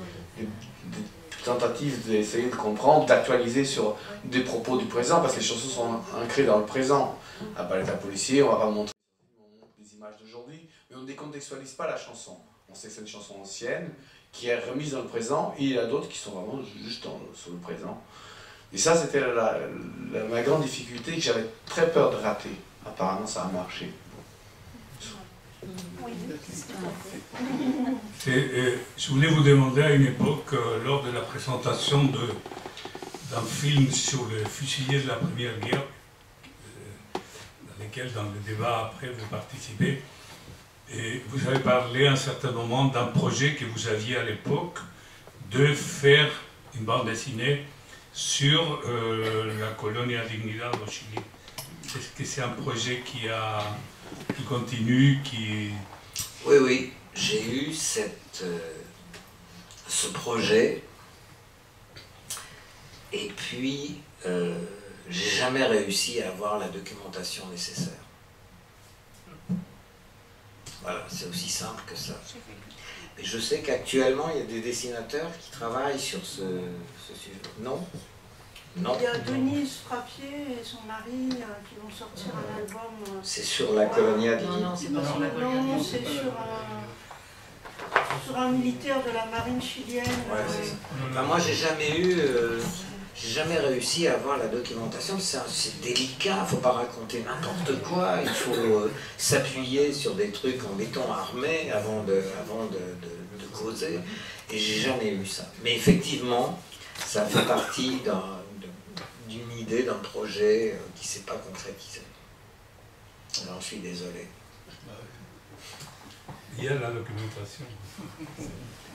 tentative d'essayer de comprendre, d'actualiser sur des propos du présent, parce que les chansons sont ancrées dans le présent. À Ballet à policier, on va pas montrer des images d'aujourd'hui, mais on ne décontextualise pas la chanson. On sait que c'est une chanson ancienne, qui est remise dans le présent, et il y a d'autres qui sont vraiment juste sur le présent. Et ça, c'était ma grande difficulté, que j'avais très peur de rater. Apparemment, ça a marché. Je voulais vous demander à une époque, lors de la présentation d'un film sur les fusillés de la Première Guerre, dans lequel, dans le débat après, vous participez, et vous avez parlé à un certain moment d'un projet que vous aviez à l'époque de faire une bande dessinée sur la Colonia Dignidad au Chili. Est-ce que c'est un projet qui continue, Oui, oui, j'ai eu ce projet, et puis j'ai jamais réussi à avoir la documentation nécessaire. Voilà, c'est aussi simple que ça. Et je sais qu'actuellement, il y a des dessinateurs qui travaillent sur ce sujet. Non? Non. Il y a Denise Frappier et son mari qui vont sortir un album. C'est sur la Colonia Non, non, c'est pas sur la Colonia. Non, c'est sur un militaire de la marine chilienne. Ouais, c'est ça. Enfin, moi, j'ai jamais réussi à avoir la documentation. C'est délicat, il ne faut pas raconter n'importe quoi. Il faut s'appuyer sur des trucs en béton armé avant de causer. Et j'ai jamais eu ça. Mais effectivement, ça fait partie d'une idée, d'un projet qui ne s'est pas concrétisé. Alors, je suis désolé. Il y a la documentation.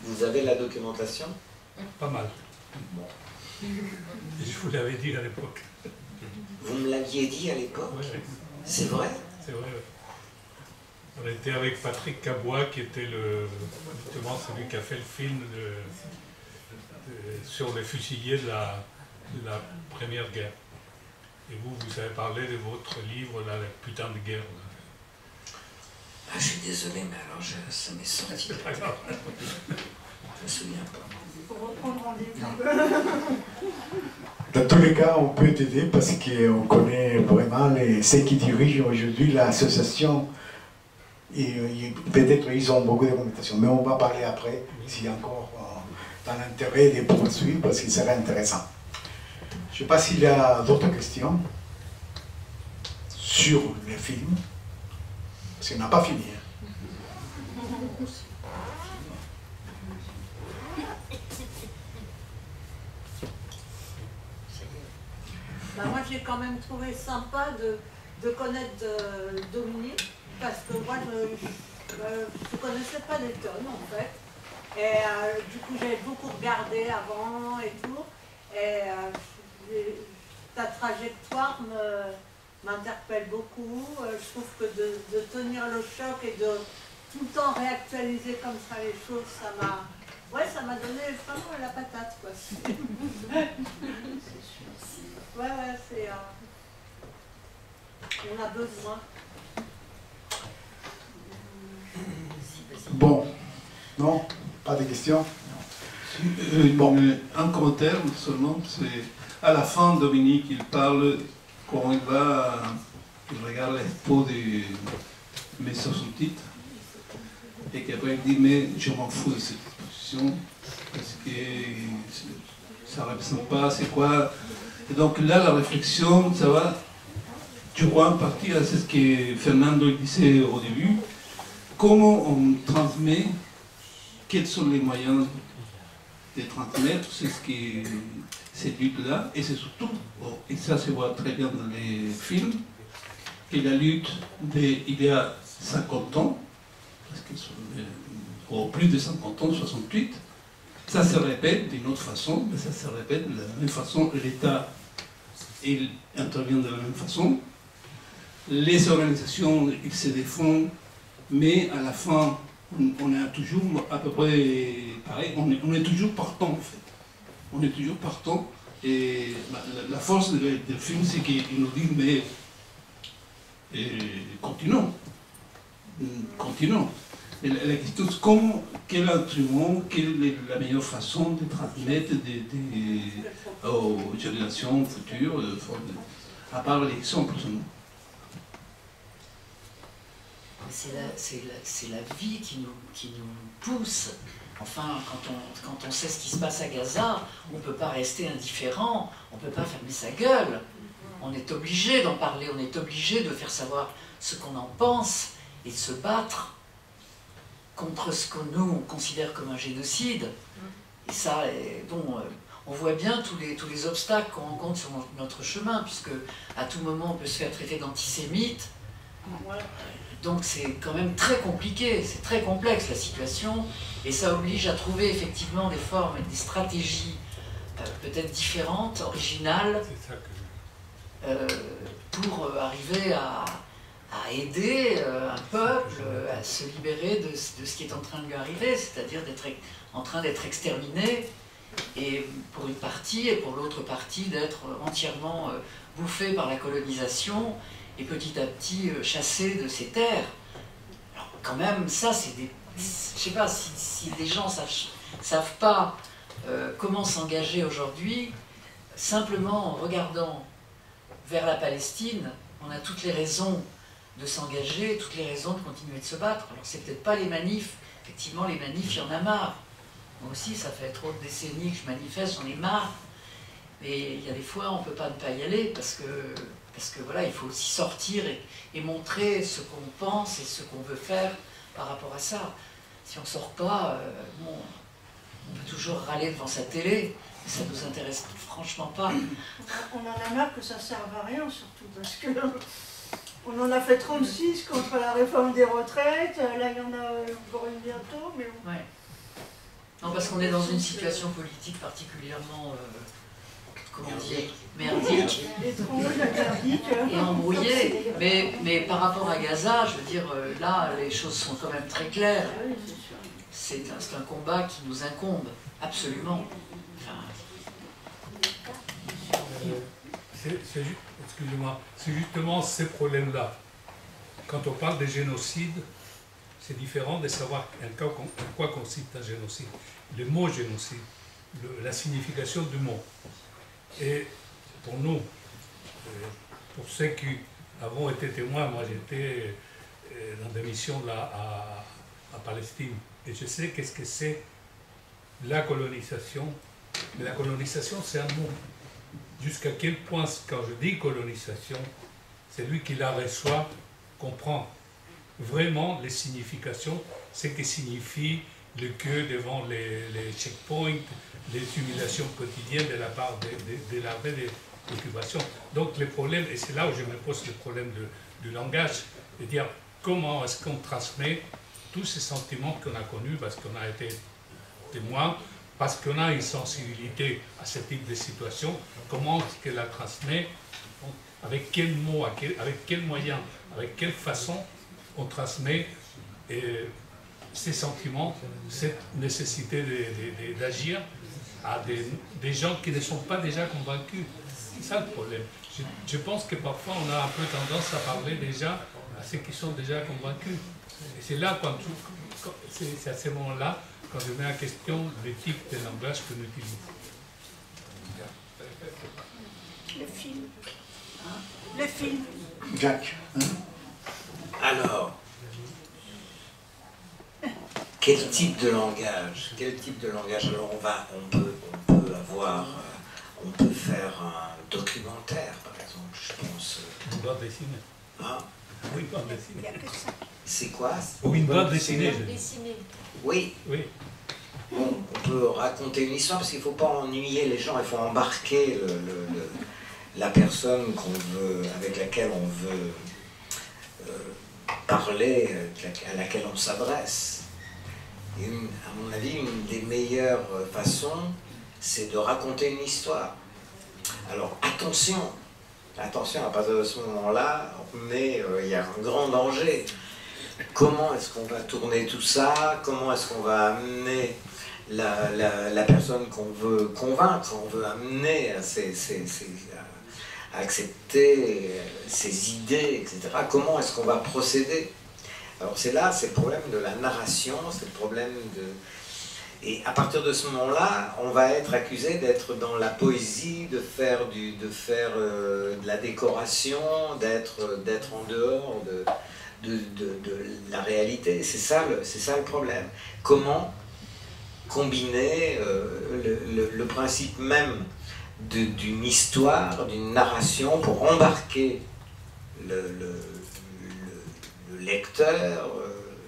Vous avez la documentation? Pas mal. Bon. Et je vous l'avais dit à l'époque. Vous me l'aviez dit à l'époque? Oui. C'est vrai? C'est vrai. On était avec Patrick Cabois, qui était justement celui qui a fait le film sur les fusillés de la Première Guerre. Et vous avez parlé de votre livre, La putain de guerre. Ah, je suis désolé, mais alors ça m'est sorti. Je me souviens pas. Il faut reprendre rendez-vous. Dans tous les cas, on peut t'aider parce qu'on connaît vraiment ceux qui dirigent aujourd'hui l'association. Et peut-être ils ont beaucoup de documentation, mais on va parler après s'il y a encore dans l'intérêt de poursuivre parce que serait intéressant. Je ne sais pas s'il y a d'autres questions sur le film, parce qu'on n'a pas fini. moi j'ai quand même trouvé sympa de connaître Dominique, parce que moi je ne connaissais pas Letton en fait. Et du coup j'ai beaucoup regardé avant et tout. Et ta trajectoire m'interpelle beaucoup. Je trouve que de tenir le choc et de tout le temps réactualiser comme ça les choses, ça m'a donné vraiment la patate, quoi. Ouais, c'est... on a besoin. Bon, non, pas de questions? Bon. Un commentaire seulement, c'est à la fin, Dominique, il parle quand il regarde l'expo de mes sous-titres, et qu'après il dit, mais je m'en fous de cette exposition, parce que ça ne représente pas, c'est quoi. Et donc là, la réflexion, ça va, je crois, en partie à ce que Fernando disait au début, comment on transmet, quels sont les moyens de transmettre, c'est ce qui cette lutte-là, et c'est surtout, et ça se voit très bien dans les films, que la lutte il y a 50 ans, parce qu'ils sont plus de 50 ans, 68, ça se répète d'une autre façon, mais ça se répète de la même façon, l'État il intervient de la même façon, les organisations ils se défendent, mais à la fin on est toujours à peu près pareil, on est toujours partant en fait. On est toujours partant, et la force du film, c'est qu'il nous dit, mais continuons. Et la question, c'est quel instrument, quelle est la meilleure façon de transmettre aux générations futures, à part l'exemple seulement. C'est la vie qui nous pousse. Enfin, quand on sait ce qui se passe à Gaza, on ne peut pas rester indifférent, on ne peut pas fermer sa gueule. On est obligé d'en parler, on est obligé de faire savoir ce qu'on en pense et de se battre contre ce que nous on considère comme un génocide. Et ça, bon, on voit bien tous les obstacles qu'on rencontre sur notre chemin, puisque à tout moment on peut se faire traiter d'antisémite. Donc c'est quand même très compliqué, c'est très complexe la situation, et ça oblige à trouver effectivement des formes et des stratégies peut-être différentes, originales, pour arriver à aider un peuple à se libérer de ce qui est en train de lui arriver, c'est-à-dire d'être en train d'être exterminé, et pour une partie, et pour l'autre partie d'être entièrement bouffé par la colonisation, et petit à petit chassé de ses terres. Alors quand même, ça c'est des... Je sais pas, si les gens savent pas comment s'engager aujourd'hui, simplement en regardant vers la Palestine, on a toutes les raisons de s'engager, toutes les raisons de continuer de se battre. Alors c'est peut-être pas les manifs, effectivement les manifs, il y en a marre. Moi aussi, ça fait trop de décennies que je manifeste, j'en ai marre. Mais il y a des fois, on ne peut pas ne pas y aller, parce que voilà, il faut aussi sortir et montrer ce qu'on pense et ce qu'on veut faire par rapport à ça. Si on ne sort pas, bon, on peut toujours râler devant sa télé, mais ça ne nous intéresse franchement pas. On en a marre que ça ne serve à rien, surtout, parce que on en a fait 36 contre la réforme des retraites, là il y en a encore une bientôt, mais... Ouais. Non, parce qu'on est dans une situation politique particulièrement... comment dire, merdique et embrouillée, mais par rapport à Gaza, je veux dire, là, les choses sont quand même très claires. C'est un combat qui nous incombe, absolument. Enfin... Excusez-moi, c'est justement ces problèmes-là. Quand on parle de génocide, c'est différent de savoir en quoi consiste un génocide. Le mot génocide, la signification du mot. Et pour nous, pour ceux qui avons été témoins, moi j'étais dans des missions là à Palestine, et je sais qu'est-ce que c'est la colonisation. Mais la colonisation, c'est un mot. Jusqu'à quel point, quand je dis colonisation, celui qui la reçoit comprend vraiment les significations, ce que signifie le queue devant les checkpoints, les humiliations quotidiennes de la part de l'armée d'occupation. Donc les problèmes, et c'est là où je me pose le problème du langage, de dire comment est-ce qu'on transmet tous ces sentiments qu'on a connus parce qu'on a été témoin, parce qu'on a une sensibilité à ce type de situation, comment est-ce qu'elle la transmet, avec quels mots, avec quels moyens, avec quelle façon on transmet ces sentiments, cette nécessité d'agir à des gens qui ne sont pas déjà convaincus. C'est ça le problème. Je pense que parfois on a un peu tendance à parler déjà à ceux qui sont déjà convaincus. Et c'est là, c'est à ce moment-là, quand je mets en question le type de langage que nous utilisons. Le film. Le film. Jacques. Alors, quel type de langage? Quel type de langage? Alors on peut avoir, on peut faire un documentaire, par exemple, je pense. Une bande dessinée. Hein? Oui, une bande dessinée. C'est quoi? Ou une bande dessinée. Oui. Oui. Bon, on peut raconter une histoire parce qu'il ne faut pas ennuyer les gens, il faut embarquer la personne avec laquelle on veut parler, à laquelle on s'adresse. Et à mon avis, une des meilleures façons, c'est de raconter une histoire. Alors attention, à partir de ce moment-là, il y a un grand danger. Comment est-ce qu'on va tourner tout ça? Comment est-ce qu'on va amener la personne qu'on veut convaincre, qu'on veut amener à accepter ses idées, etc. Comment est-ce qu'on va procéder? Alors c'est le problème de la narration, c'est le problème de... Et à partir de ce moment-là, on va être accusé d'être dans la poésie, de faire de la décoration, d'être en dehors de la réalité. C'est ça le problème. Comment combiner le principe même d'une histoire, d'une narration, pour embarquer le lecteur,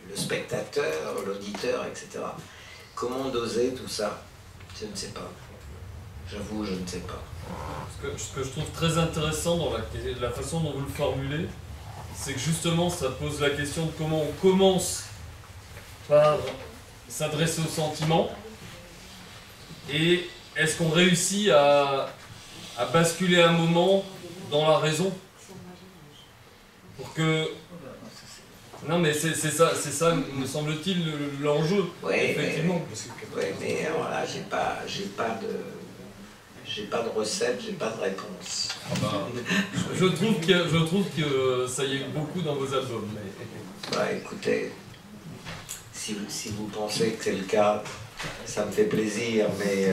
le spectateur, l'auditeur, etc. Comment doser tout ça? Je ne sais pas. J'avoue, je ne sais pas. Ce que je trouve très intéressant dans la façon dont vous le formulez, c'est que justement ça pose la question de comment on commence par s'adresser aux sentiments et est-ce qu'on réussit à basculer un moment dans la raison pour que... Non mais c'est ça, me semble-t-il, l'enjeu, oui, effectivement. Mais voilà, j'ai pas de recette, j'ai pas de réponse. Je trouve que ça y est beaucoup dans vos albums. Mais... Bah écoutez, si vous pensez que c'est le cas, ça me fait plaisir, mais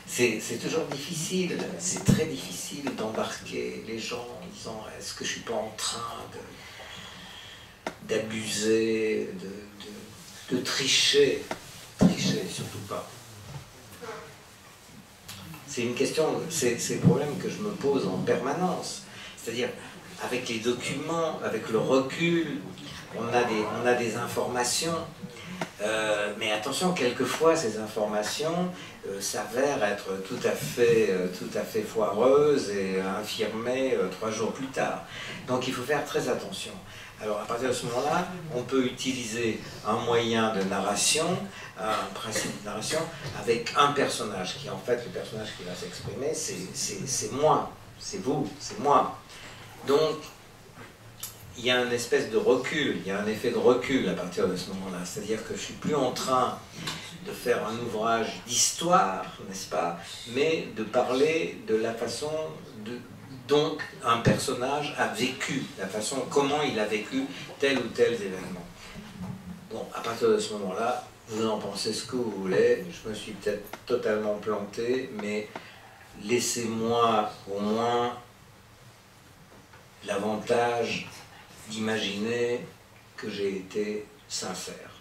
c'est toujours difficile, c'est très difficile d'embarquer les gens en disant est-ce que je suis pas en train d'abuser, de tricher, surtout pas. C'est une question, c'est le problème que je me pose en permanence. C'est-à-dire, avec les documents, avec le recul, on a des informations, mais attention, quelquefois ces informations s'avèrent être tout à fait foireuses et infirmées 3 jours plus tard. Donc il faut faire très attention. Alors à partir de ce moment-là, on peut utiliser un moyen de narration, un principe de narration, avec un personnage, qui en fait, le personnage qui va s'exprimer, c'est moi, c'est vous, c'est moi. Donc, il y a une espèce de recul, il y a un effet de recul à partir de ce moment-là. C'est-à-dire que je ne suis plus en train de faire un ouvrage d'histoire, n'est-ce pas, mais de parler de la façon dont un personnage a vécu, la façon comment il a vécu tel ou tel événement. Bon, à partir de ce moment-là, vous en pensez ce que vous voulez, je me suis peut-être totalement planté, mais laissez-moi au moins l'avantage d'imaginer que j'ai été sincère.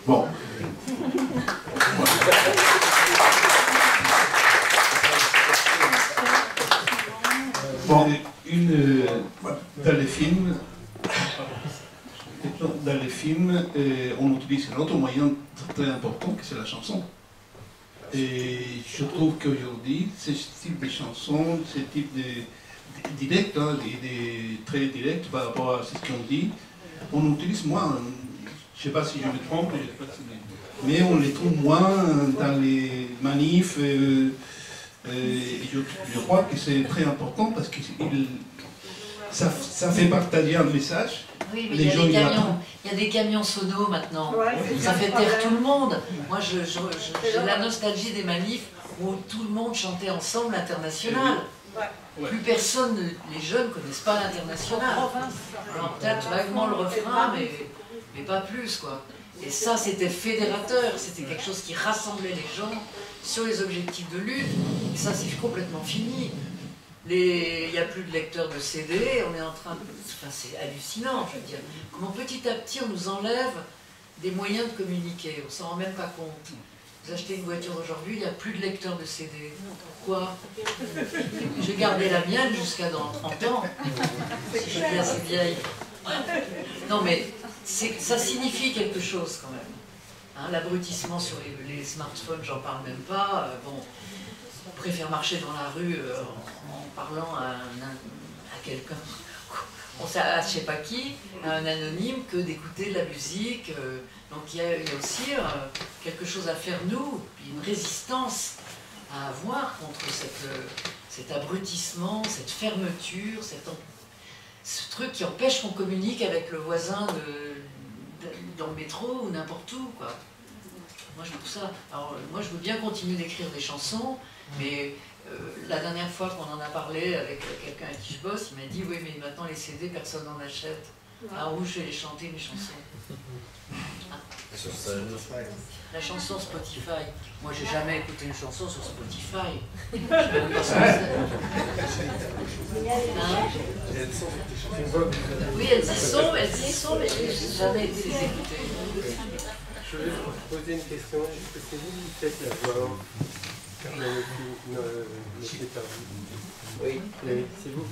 Bon. Bon, dans les films, on utilise un autre moyen très important, que c'est la chanson. Et je trouve qu'aujourd'hui, ce type de chanson, ce type de direct, hein, très direct par rapport à ce qu'on dit, on utilise moins, je ne sais pas si je me trompe, mais on les trouve moins dans les manifs. Je crois que c'est très important parce que ça fait partager un message. Oui, mais il y a des camions sonos maintenant. Ouais, ça fait taire tout le monde. Moi, j'ai la nostalgie des manifs où tout le monde chantait ensemble l'International. Ouais. Plus personne, les jeunes ne connaissent pas l'International. Alors peut-être vaguement le refrain, mais pas plus, quoi. Et ça, c'était fédérateur, c'était quelque chose qui rassemblait les gens sur les objectifs de lutte. Et ça, c'est complètement fini. Il n'y a plus de lecteurs de CD, on est en train de... Enfin, c'est hallucinant, je veux dire. Comment petit à petit, on nous enlève des moyens de communiquer, on ne s'en rend même pas compte. Vous achetez une voiture aujourd'hui, il n'y a plus de lecteur de CD. Pourquoi? J'ai gardé la mienne jusqu'à dans 30 ans, si je suis assez vieille. Non mais, ça signifie quelque chose quand même. Hein, l'abrutissement sur les smartphones, j'en parle même pas. Bon, on préfère marcher dans la rue en parlant à quelqu'un, on sait à je sais pas qui, à un anonyme, que d'écouter de la musique. Donc il y a aussi quelque chose à faire nous, puis une résistance à avoir contre cet abrutissement, cette fermeture, ce truc qui empêche qu'on communique avec le voisin dans le métro ou n'importe où, quoi. Moi je trouve ça. Alors moi je veux bien continuer d'écrire des chansons, mais la dernière fois qu'on en a parlé avec quelqu'un avec qui je bosse, il m'a dit oui mais maintenant les CD personne n'en achète. Ah où je vais les chanter mes chansons. La chanson Spotify. Moi j'ai jamais écouté une chanson sur Spotify. Je sais même pas ce que c'est. Oui elles y sont, mais j'ai jamais été les écouter. Je voulais vous poser une question, est-ce que c'est vous qui faites la voix off? Oui, c'est vous.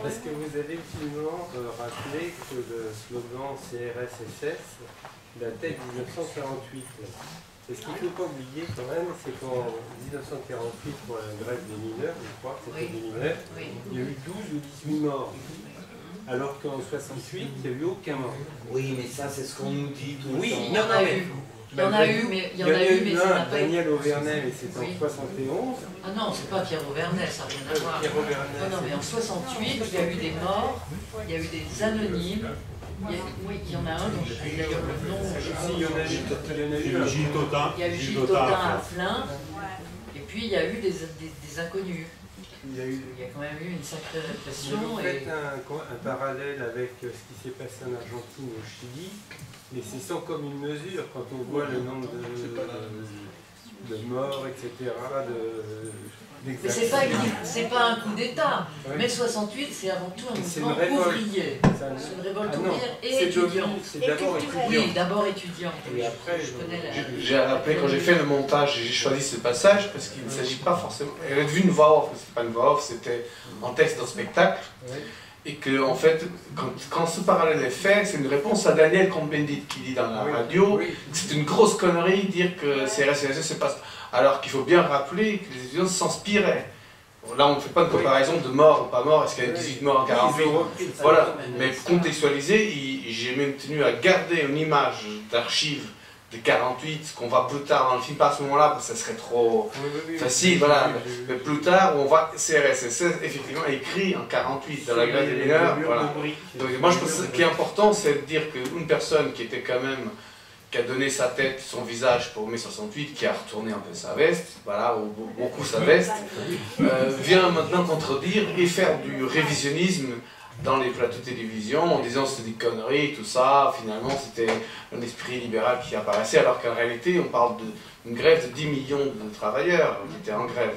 Parce que vous avez utilement rappelé que le slogan CRSSS datait de 1948. Et ce qu'il ne faut pas oublier quand même, c'est qu'en 1948, pour la grève des mineurs, je crois que c'était des mineurs, il y a eu 12 ou 18 morts. Alors qu'en 68, il n'y a eu aucun mort. Oui, mais ça, c'est ce qu'on nous dit tout le temps. Oui, il y en a eu. Il y en a eu, mais ça n'a pas été... Daniel Auvernay, mais c'était en 71. Ah non, c'est pas Pierre Auvernay, ça n'a rien à voir. Non, mais en 68, il y a eu des morts, il y a eu des anonymes. Oui, il y en a un dont je sais d'ailleurs le nom. Il y a eu Gilles Totin. Il y a eu Gilles Totin à Flins. Et puis il y a eu des inconnus. Il y a quand même eu une sacrée répression. Vous faites un parallèle avec ce qui s'est passé en Argentine et au Chili. Mais c'est sans commune mesure quand on voit le nombre de morts, etc. Mais c'est pas un coup d'État. Oui. Mai 68, c'est avant tout un mouvement ouvrier. C'est une révolte ouvrière et étudiante. C'est d'abord étudiant. Oui, d'abord étudiant. Et après, j'ai rappelé quand j'ai fait le montage, j'ai choisi ce passage parce qu'il ne s'agit pas forcément. Elle a vu une voix off, c'est pas une voix off, c'était en texte d'un spectacle. Oui. Et que, en fait, quand ce parallèle est fait, c'est une réponse à Daniel Cohn-Bendit qui dit dans la radio que c'est une grosse connerie de dire que CRSSS c'est pas. Alors qu'il faut bien rappeler que les étudiants s'inspiraient. Là, on ne fait pas de comparaison de mort ou pas mort, est-ce qu'il y a 18 morts en 48 ? Voilà, mais pour contextualiser, j'ai même tenu à garder une image d'archive de 48, qu'on voit plus tard dans le film, pas à ce moment-là, parce que ça serait trop facile, voilà. Mais plus tard, on voit CRSSS effectivement écrit en 48 dans la grève des mineurs. Voilà. Donc, moi, je pense que ce qui est important, c'est de dire qu'une personne qui était quand même, qui a donné sa tête, son visage pour mai 68, qui a retourné un peu sa veste, voilà, ou beaucoup sa veste, vient maintenant contredire et faire du révisionnisme dans les plateaux de télévision en disant c'était des conneries, tout ça, finalement c'était un esprit libéral qui apparaissait, alors qu'en réalité on parle d'une grève de 10 millions de travailleurs qui étaient en grève,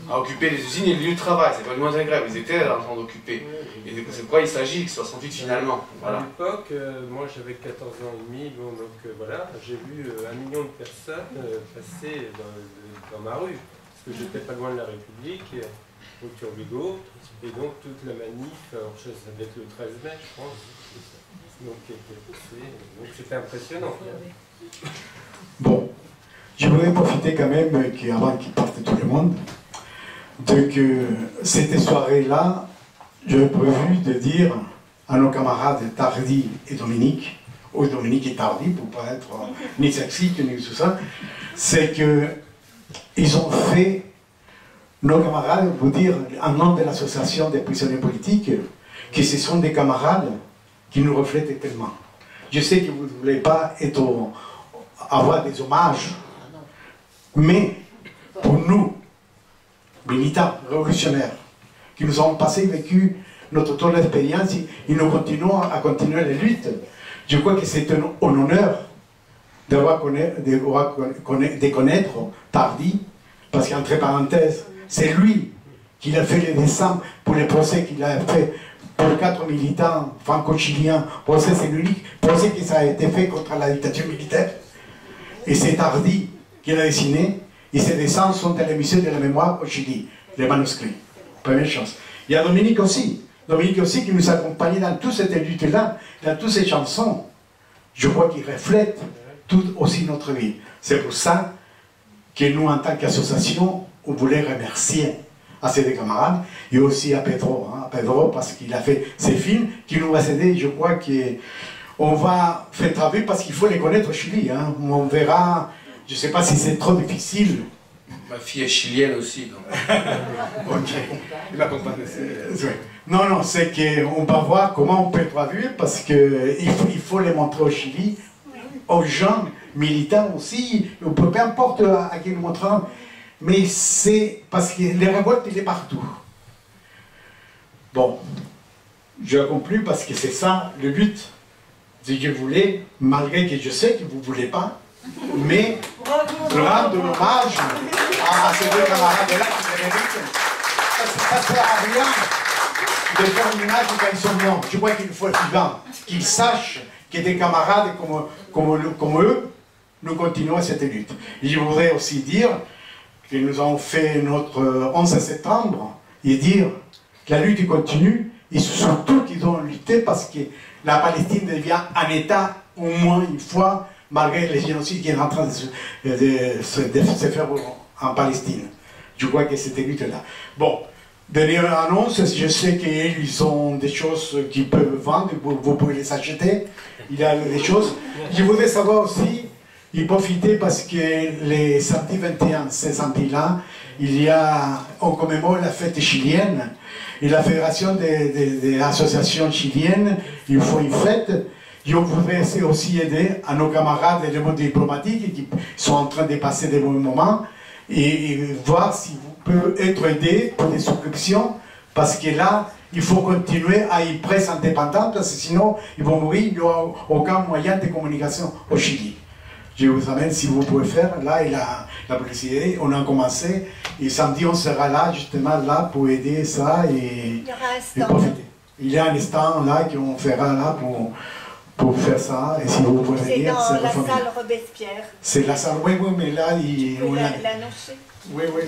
à occuper les usines et les lieux de travail, c'est pas une moindre grève, ils étaient en train d'occuper. Et c'est de quoi il s'agit, 68 finalement. Voilà. À l'époque, moi j'avais 14 ans et demi, bon, donc voilà, j'ai vu 1 million de personnes passer dans ma rue, parce que j'étais pas loin de la République, au Turbigo, et donc toute la manif, alors ça devait être le 13 mai je pense, donc c'était impressionnant. Bon, Je voudrais profiter quand même, avant qu'il parte tout le monde, de que cette soirée-là, j'avais prévu de dire à nos camarades Tardy et Dominique, ou Dominique et Tardy, pour ne pas être ni sexiste ni tout ça, c'est que ils ont fait, nos camarades, vous dire, en nom de l'association des prisonniers politiques, que ce sont des camarades qui nous reflètent tellement. Je sais que vous ne voulez pas avoir des hommages, mais pour nous, militants, révolutionnaires, qui nous avons vécu notre tour d'expérience, et nous continuons à continuer les luttes. Je crois que c'est un honneur de connaître Tardy, parce qu'entre parenthèses, c'est lui qui a fait les dessins pour les procès qu'il a fait pour 4 militants franco-chiliens. Procès, c'est l'unique procès qui a été fait contre la dictature militaire. Et c'est Tardy qui l'a dessiné, et ces dessins sont à la musée de la mémoire au Chili, les manuscrits. Première chose. Il y a Dominique aussi qui nous accompagne dans toute cette lutte-là, dans toutes ces chansons. Je crois qu'il reflète tout aussi notre vie. C'est pour ça que nous, en tant qu'association, on voulait remercier à ces deux camarades et aussi à Pedro, Pedro parce qu'il a fait ces films qui nous va aider. Je crois qu'on va faire travailler parce qu'il faut les connaître au Chili. On verra, je ne sais pas si c'est trop difficile. Ma fille est chilienne aussi, donc. Ok. Non, c'est qu'on va voir comment on peut traduire parce qu'il faut les montrer au Chili, aux gens militants aussi, peu importe à qui nous montrons, mais c'est parce que les révoltes, il est partout. Bon, je conclue parce que c'est ça le but. Si je voulais, malgré que je sais que vous ne voulez pas, mais rendre hommage à ces deux camarades-là qui les méritent. Ça ne sert à rien de faire une image quand ils sont morts. Je crois qu'il faut être vivant, qu'ils sachent que des camarades comme eux, nous continuons cette lutte. Et je voudrais aussi dire que nous avons fait notre 11 septembre et dire que la lutte continue et surtout qu'ils ont lutté parce que la Palestine devient un État au moins une fois malgré les génocides qui sont en train de se faire en Palestine. Je crois que c'était lutte-là. Bon, dernière annonce, je sais qu'ils ont des choses qu'ils peuvent vendre, vous pouvez les acheter, il y a des choses. Je voudrais savoir aussi, et profiter parce que les samedis 21, ces samedis-là, on commémore la fête chilienne, et la Fédération des associations chiliennes, ils font une fête. Et on voudrait aussi aider à nos camarades et les modes diplomatiques qui sont en train de passer des bons moments et voir si vous pouvez être aidés pour des souscriptions parce que là, il faut continuer à y presse indépendante parce que sinon, ils vont mourir, il n'y aura aucun moyen de communication au Chili. Je vous amène si vous pouvez faire, là, et la publicité, on a commencé et samedi, on sera là, justement, là, pour aider ça et profiter. Il y a un stand là qu'on fera là pour faire ça, et si vous pouvez venir, c'est dans la salle Robespierre. C'est la salle, oui, mais là, oui,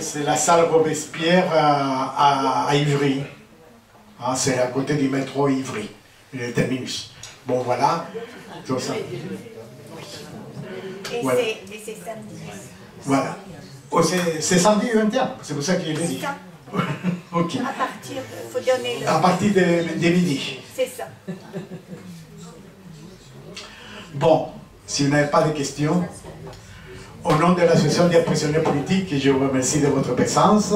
c'est la salle Robespierre à Ivry. C'est à côté du métro Ivry, le terminus. Bon, voilà, tout ça. Et voilà. c'est samedi. Voilà. Oh, c'est samedi 21, c'est pour ça qu'il est dit. Ok. À partir, faut donner le... À partir de midi. C'est ça. Bon, si vous n'avez pas de questions, au nom de l'association des prisonniers politiques, je vous remercie de votre présence.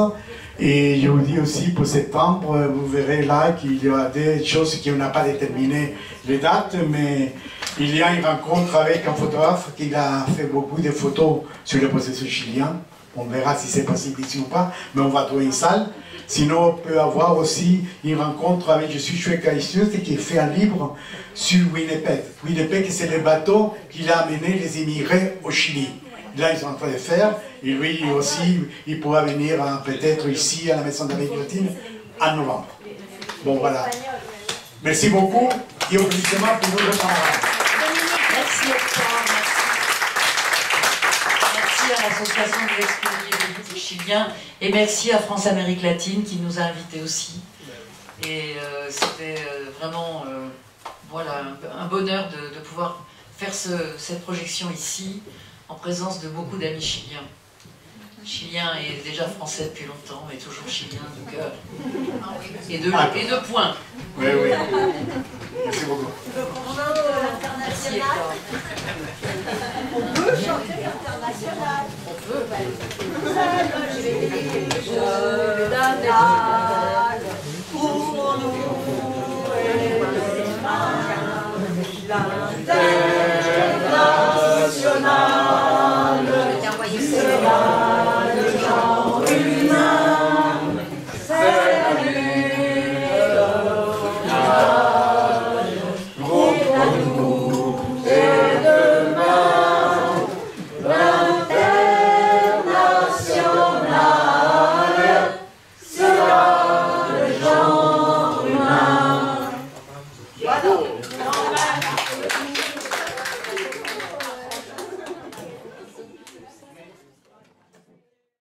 Et je vous dis aussi pour septembre, vous verrez là qu'il y a des choses qui n'a pas déterminé les dates, mais il y a une rencontre avec un photographe qui a fait beaucoup de photos sur le processus chilien. On verra si c'est possible ici ou pas, mais on va trouver une salle. Sinon, on peut avoir aussi une rencontre avec Je suis Chueca qui fait un livre sur Winnipeg. Winnipeg, c'est le bateau qui a amené les immigrés au Chili. Là, ils sont en train de faire. Et lui aussi, il pourra venir peut-être ici à la Maison d'Amérique latine en novembre. Bon, voilà. Merci beaucoup et applaudissements pour votre camarade. Merci Hector, merci à l'association des exprimés chiliens et merci à France Amérique Latine qui nous a invités aussi. Et c'était vraiment voilà, un bonheur de pouvoir faire cette projection ici en présence de beaucoup d'amis chiliens. Chilien est déjà français depuis longtemps, mais toujours chilien de cœur. Et de points. Oui, oui. Merci beaucoup. On peut chanter l'international. On peut. Je